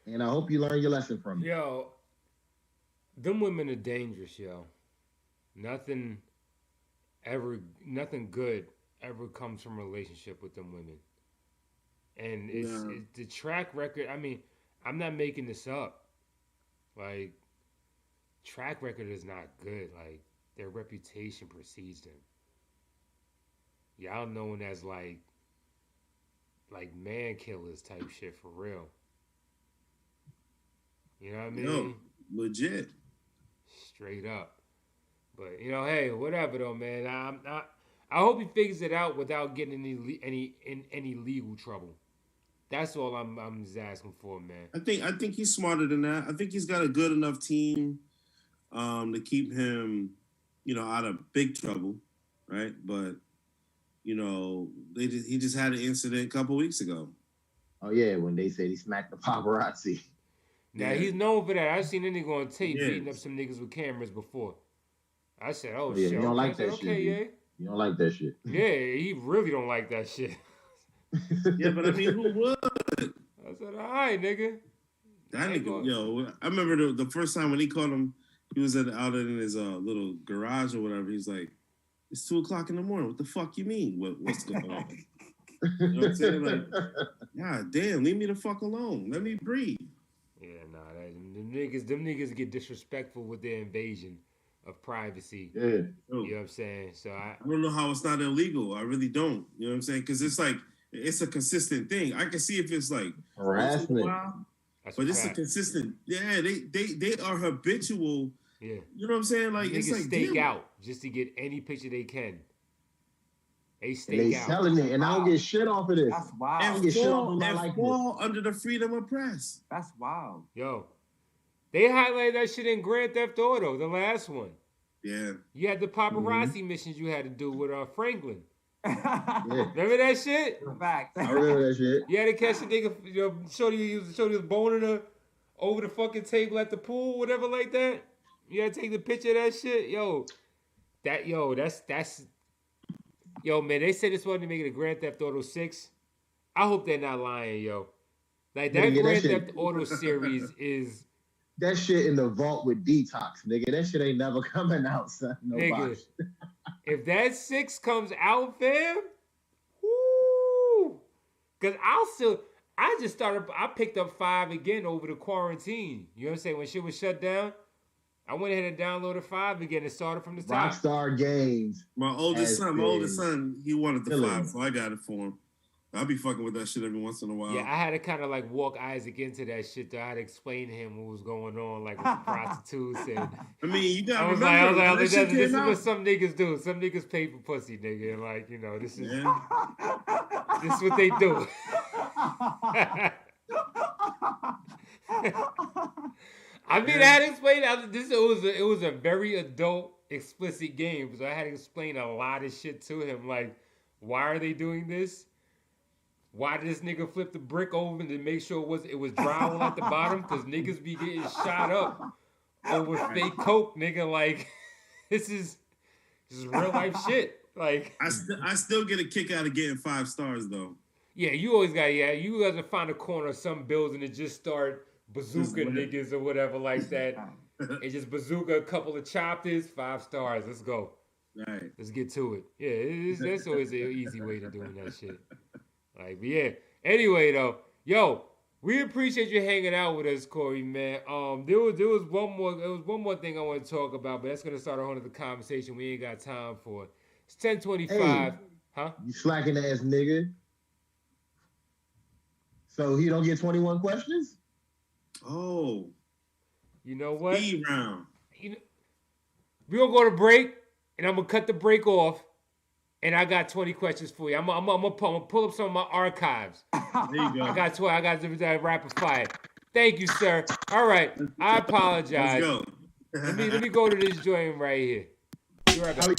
and I hope you learn your lesson from it. Yo, them women are dangerous, yo. Nothing good ever comes from a relationship with them women. And it's the track record. I mean, I'm not making this up. Like, track record is not good. Like, their reputation precedes them. Y'all known as like man killers type shit for real. You know what I mean? No, legit. Straight up. But hey, whatever though, man. I hope he figures it out without getting any legal trouble. That's all I'm just asking for, man. I think he's smarter than that. I think he's got a good enough team to keep him, out of big trouble, right? But he just had an incident a couple weeks ago. Oh yeah, when they said he smacked the paparazzi. Now he's known for that. I've seen a nigga on tape beating up some niggas with cameras before. I said, "Oh shit, you don't like that okay, shit. Yeah. You don't like that shit." Yeah, he really don't like that shit. Yeah, but I mean, who would? I said, "All right, nigga." That nigga, I remember the first time when he called him. He was out in his little garage or whatever. He's like, "It's 2:00 in the morning. What the fuck you mean? What's going on?" You know what I'm saying? Like, God damn, leave me the fuck alone. Let me breathe. Yeah, them niggas get disrespectful with their invasion of privacy. Yeah. You know what I'm saying? So I don't know how it's not illegal. I really don't. You know what I'm saying? Because it's like, it's a consistent thing. I can see if it's like harassment. But it's a consistent. Yeah, they are habitual. Yeah. You know what I'm saying? Like, niggas it's like stake out just to get any picture they can. They stake and they out. selling it, and I don't get shit off of this. That's wild. I don't get shit off of my and likeness. fall under the freedom of press. That's wild. Yo, they highlighted that shit in Grand Theft Auto, the last one. Yeah. You had the paparazzi missions you had to do with Franklin. Yeah. Remember that shit? Fact. I remember that shit. You had to catch a nigga, Shorty was boning her over the fucking table at the pool, whatever like that. You had to take the picture of that shit. That's yo, man, they said this wasn't to make it a Grand Theft Auto 6. I hope they're not lying, yo. Like, that Grand Theft Auto series is... That shit in the vault with Detox, nigga. That shit ain't never coming out, son. No nigga, box. if that 6 comes out, fam, woo! Because I picked up 5 again over the quarantine. You know what I'm saying? When shit was shut down, I went ahead and downloaded 5 again and started from the top. Rockstar Games. My oldest son, he wanted the 5, so I got it for him. I'll be fucking with that shit every once in a while. Yeah, I had to kind of like walk Isaac into that shit, though. I had to explain to him what was going on, like with the prostitutes. And I mean, you got I was like, this is what some niggas do. Some niggas pay for pussy, nigga. And like, this is this is what they do. I mean, I had to explain it was a very adult, explicit game, so I had to explain a lot of shit to him. Like, why are they doing this? Why did this nigga flip the brick over to make sure it was drywall at the bottom? Because niggas be getting shot up over fake coke, nigga. Like, this is real life shit. Like, I still get a kick out of getting 5 stars though. Yeah, you always got you guys will find a corner of some building and just start bazooka niggas or whatever like that. And just bazooka a couple of chapters, 5 stars. Let's go. Right. Let's get to it. Yeah, that's always an easy way to doing that shit. Like, but yeah. Anyway, though, yo, we appreciate you hanging out with us, Corey, man. There was one more thing I want to talk about, but that's gonna start a whole other conversation we ain't got time for. It's 10:25. Hey, huh? You slacking ass nigga. So he don't get 21 questions? Oh. You know what? Speed round. We're gonna go to break, and I'm gonna cut the break off. And I got 20 questions for you. I'm gonna pull up some of my archives. There you go. I got the rapid fire. Thank you, sir. All right. I apologize. Let's go. Let me go to this joint right here. Be right back.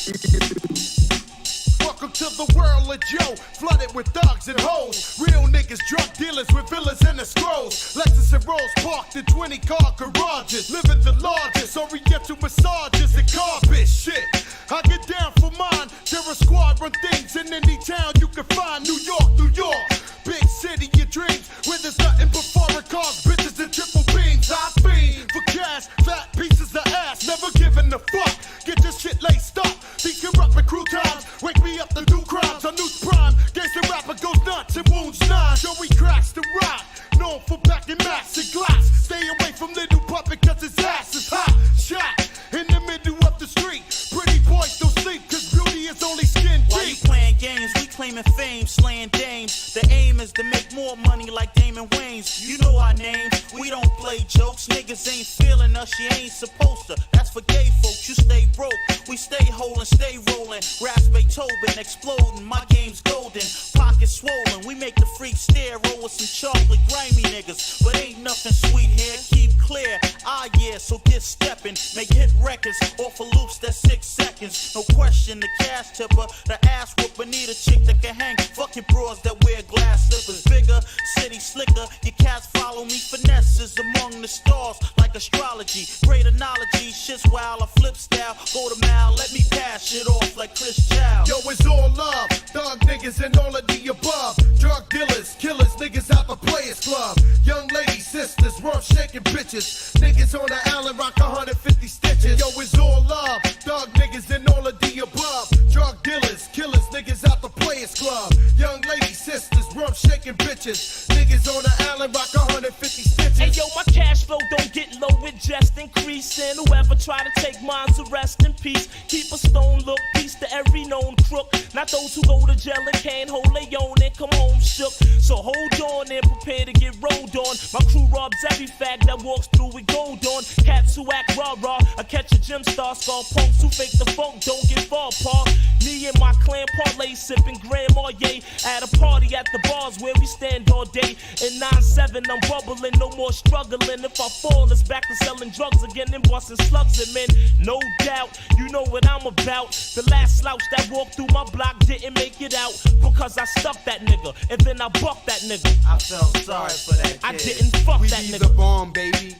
Welcome to the world of Joe, flooded with thugs and hoes. Real niggas, drug dealers with villas and the scrolls. Lexus and Rolls parked in 20-car garages. Living the largest, oriental massages and carpet shit. I get down for mine, terror squad run things in any town you can find. New York, New York, big city, your dreams. Where there's nothing but foreign cars, bitches and triple beams. I fiend for cash, fat pieces of ass, never giving a fuck. Get this shit laced up, these corrupt crew times. Wake me up to do crimes, on news prime. Gangsta rapper goes nuts and wounds nine. Joey cracks the rock, known for packing max and glass. Stay away from little puppet cause his ass is hot. Shot in the middle of the street. Pretty boys don't sleep cause beauty is only skin deep. Why you playing games? We claiming fame, slaying dames. The aim is to make more money like Damon Wayans. You know our names, we don't play jokes. Niggas ain't feeling us, you ain't supposed to. That's for gay folks, you stay broke. We stay holding, stay rolling. Raps Beethoven, exploding, my game's golden. Pockets swollen, we make the freak stare. Roll with some chocolate, grimy niggas. But ain't nothing sweet here, keep clear. Ah yeah, so get stepping. Make hit records, off of loops that's 6 seconds. No question, the cash tipper, the ass whooper. Need a chick that can hang. Fucking bras that wear glass slippers. Bigger, city slicker. Your cats follow me, finesses among the stars. Like astrology, great analogy. Shit's wild, I flip style. Go to mile, let me pass shit off like Chris Chow. Yo, it's all love, thug niggas and all of the above. Drug dealers, killers, niggas out the Players Club. Young ladies, sisters, rough shaking bitches. Niggas on the island rock 150 stitches. Yo, it's all love, thug niggas and all of the above. Drug dealers, killers, niggas out the Players Club. Young ladies, sisters, rough shaking bitches. Niggas on the island rock 150 stitches. Hey yo, my cash flow don't get low, it just increasing. Whoever try to take mine to rest in peace. Keep a stone look, peace to every known crook. Not those who go to jail and can't hold their own and come home shook. So hold on and prepare to get rolled on. My crew robs every fact that walks through with gold on. Cats who act rah-rah, I catch a gym star. Skull punks who fake the funk, don't get far apart. Me and my clan parlay, sipping Grand Marnier at a party at the bars where we stand all day. In 9-7, I'm bubbling, no more struggling. If I fall, it's back to selling drugs again and busting slugs and men. No doubt, you know what I'm about. The last slouch that walked through my block didn't make it out because I stuck that nigga and then I bucked that nigga. I felt sorry for that kid. I didn't fuck We that need nigga. the bomb, baby.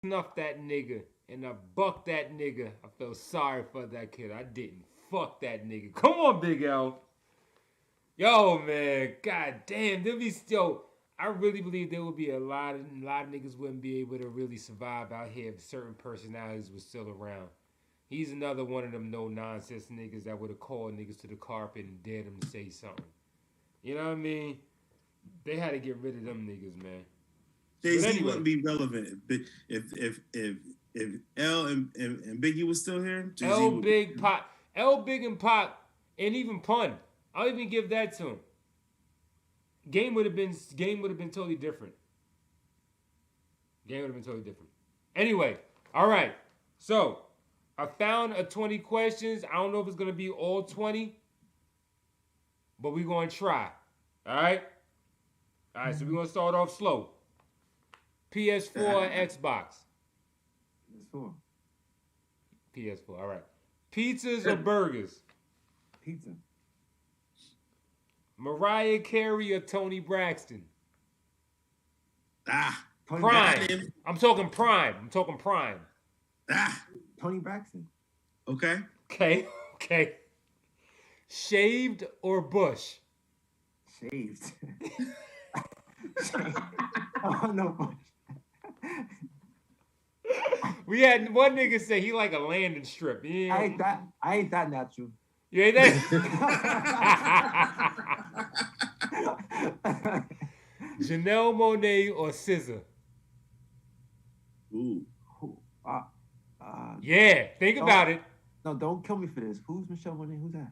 Snuff that nigga and I bucked that nigga. I felt sorry for that kid. I didn't fuck that nigga. Come on, Big L. Yo, man. God damn. I really believe there would be a lot of niggas wouldn't be able to really survive out here if certain personalities were still around. He's another one of them no-nonsense niggas that would have called niggas to the carpet and dared them to say something. You know what I mean? They had to get rid of them niggas, man. Jay-Z wouldn't be relevant if L and Biggie was still here. L, Big, and Pac, and even Pun. I'll even give that to him. Game would have been totally different. Anyway, all right. So I found a 20 questions. I don't know if it's gonna be all 20, but we're gonna try. All right. So we're gonna start off slow. PS4 or Xbox? PS4. PS4. All right. Pizzas or burgers? Pizza. Mariah Carey or Toni Braxton? Toni Prime. Braxton. I'm talking prime. Toni Braxton. Okay. Shaved or bush? Shaved. Oh no, bush. We had one nigga say he like a landing strip. Yeah. I ain't that natural. You ain't that? Janelle Monáe or SZA? Ooh. Yeah, think about it. No, don't kill me for this. Who's Michelle Monáe? Who's that?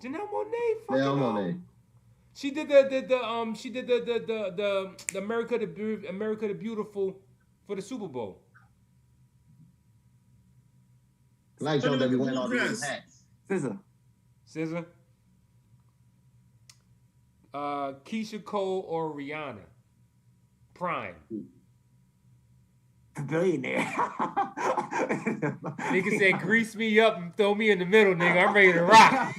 Janelle Monáe. Janelle Monáe. She did the America the Beautiful for the Super Bowl. Like show that we went all the hats. SZA. Keisha Cole or Rihanna? Prime. Billionaire. Nigga said, grease me up and throw me in the middle, nigga. I'm ready to rock.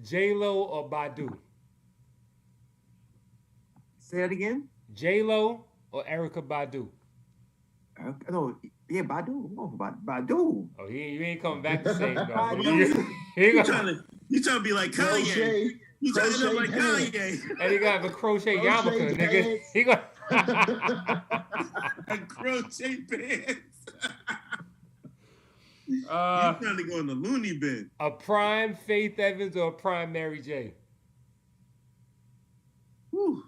J-Lo or Badu? Say that again? J-Lo or Erykah Badu? No, yeah, Badu. I'm going for Badu. Oh, you ain't coming back the same, though. You trying to be like Kanye. You trying to look like Kanye. And he got a crochet yarmulke, nigga. He got crochet pants. You trying to go in the loony bin. A prime Faith Evans or a prime Mary J? Whew.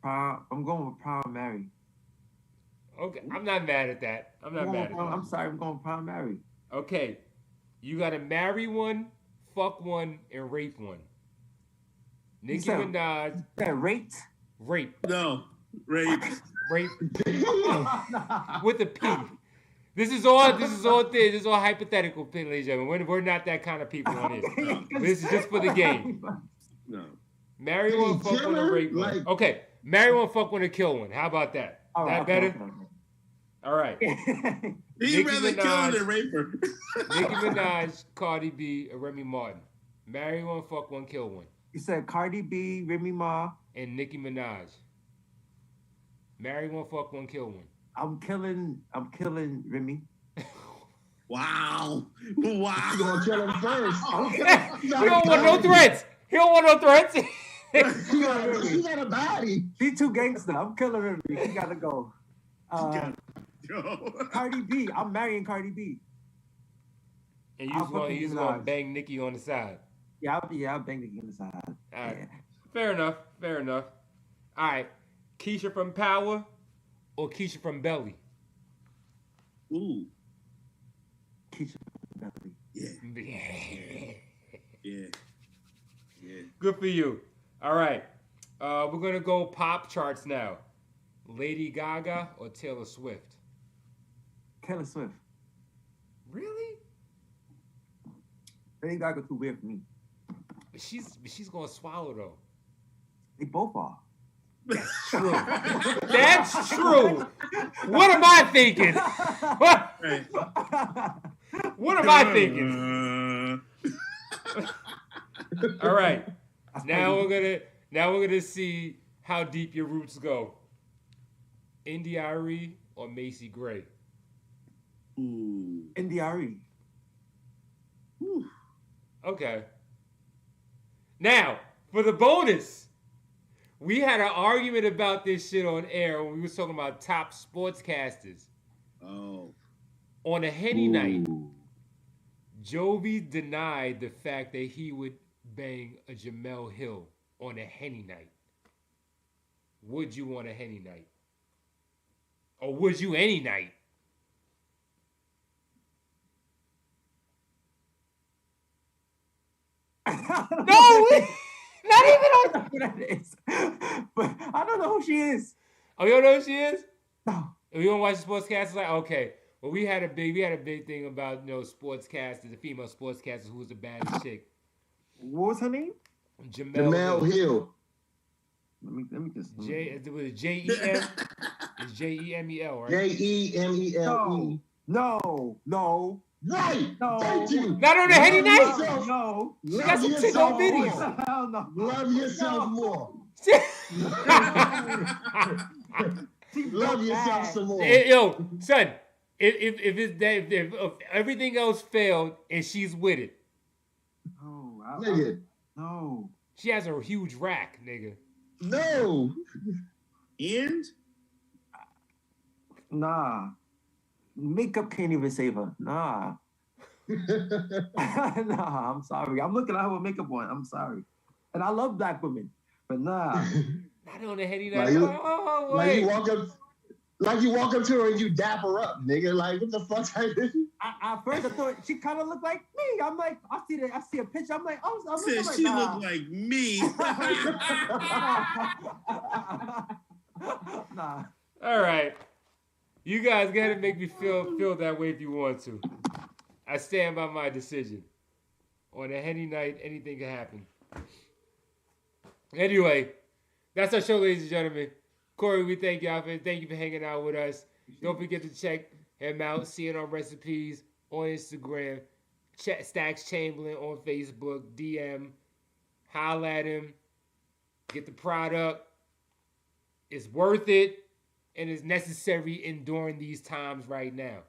I'm going with prime Mary. Okay, I'm not mad at that. I'm sorry, I'm going prime Mary. Okay, you got to marry one, fuck one, and rape one. Nicki Minaj. Raped? Rape. No, rape. Rape. With a P. This is all hypothetical, ladies and gentlemen. We're not that kind of people on this. This is just for the game. No. Marry one, fuck one, and rape one. Okay, marry one, fuck one, and kill one. How about that? That better? Okay. All right. He'd rather kill her than rape her. Nicki Minaj, Cardi B, or Remy Martin. Marry one, fuck one, kill one. You said Cardi B, Remy Ma, and Nicki Minaj. Marry one, fuck one, kill one. I'm killing Remy. Wow. You gonna kill him first? He don't want no threats. He don't want no threats. She got a body. She too gangster. I'm killing Remy. She gotta go. Cardi B. I'm marrying Cardi B. And you just gonna bang Nicki on the side. Yeah, I'll bang Nicki on the side. All right. Yeah. Fair enough. All right. Keisha from Power or Keisha from Belly? Ooh. Keisha from Belly. Yeah. Good for you. All right. We're going to go pop charts now. Lady Gaga or Taylor Swift? Taylor Swift. Really? Lady Gaga too weird for me. But she's going to swallow, though. They both are. That's true. That's true. What am I thinking? What am I thinking? All right. Now we're gonna see how deep your roots go. India.Arie or Macy Gray? Ooh. India.Arie. Okay. Now, for the bonus, we had an argument about this shit on air when we was talking about top sportscasters. Oh. On a Henny night, Jovi denied the fact that he would bang a Jemele Hill on a Henny night. Would you want a Henny night? Or would you any night? No! Not even on. But I don't know who she is. Oh, you don't know who she is? No. If you don't watch the sportscasters, like, okay. Well, we had a big thing about, sportscasters, the female sportscasters, who was the baddest chick. What was her name? Jemele Hill. Let me just. It was J-E-M. It's J-E-M-E-L, right? J-E-M-E-L-E. No. Right. No. Thank you. Not on the Henny night? No. She got some chick on videos. Hell no. Love yourself more. Love yourself some more. Yo, son, if everything else failed and she's with it. Nigga. No. She has a huge rack, nigga. No. And? Nah. Makeup can't even save her. Nah. Nah, I'm sorry. I'm looking at her with makeup on. I'm sorry. And I love black women. But nah. Not on the Henny night. Wait. Like you walk up to her and you dap her up, nigga. Like, what the fuck? At first, I thought she kind of looked like me. I'm like, I see a picture. I'm like, I'm said like, she nah. looked like me. Nah. All right. You guys got to make me feel that way if you want to. I stand by my decision. On a Henny night, anything can happen. Anyway, That's our show, ladies and gentlemen. Corey, we thank y'all thank you for hanging out with us. Don't forget to check him out, seeing our recipes on Instagram, Stacks Chamberlain on Facebook, DM, holla at him, get the product. It's worth it and it's necessary during these times right now.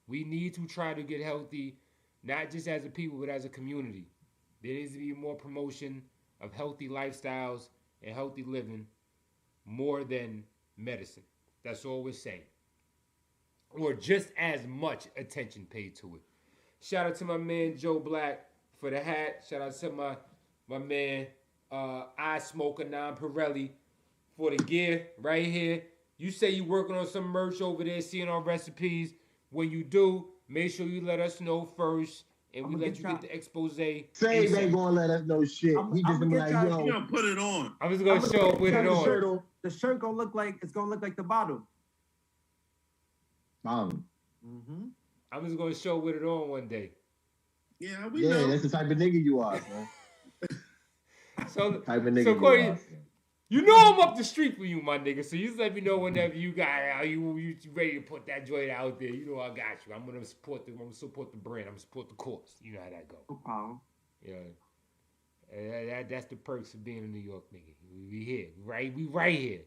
We need to try to get healthy, not just as a people, but as a community. There needs to be more promotion of healthy lifestyles and healthy living more than medicine. That's all we're saying. Or just as much attention paid to it. Shout out to my man Joe Black for the hat. Shout out to my man I Smoker Non Pirelli for the gear right here. You say you working on some merch over there, seeing our recipes. When you do, make sure you let us know first, and we let you get the expose. Say they ain't gonna let us know shit. He just gonna be like, yo, you gonna put it on. I'm just gonna show up with it on. The shirt gonna look like the bottom. Mm-hmm. I'm just gonna show with it on one day. Yeah, we know. That's the type of nigga you are, man. So, type of nigga so Corey, you are. You know I'm up the street for you, my nigga. So you just let me know whenever you got you ready to put that joint out there. You know I got you. I'm gonna support the brand. I'm gonna support the cause. You know how that go. No problem. Yeah. That's the perks of being a New York nigga. We here, right? We right here.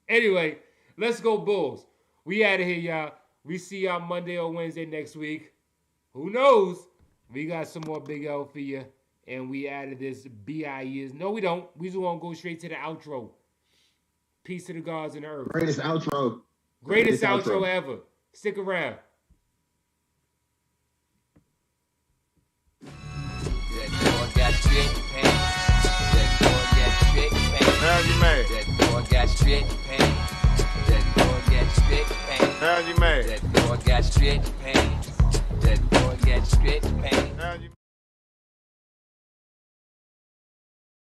Anyway, let's go Bulls. We out of here, y'all. We see y'all Monday or Wednesday next week. Who knows? We got some more Big L for you. And we added this BIEs. No, we don't. We just want to go straight to the outro. Peace to the gods and the earth. Greatest outro. Greatest outro ever. Stick around. That boy got straight pants. That boy got straight pants. Now you mad. That boy got straight pants. That boy got straight pants. Now you mad. That boy got straight pants. That boy got straight pants. Now you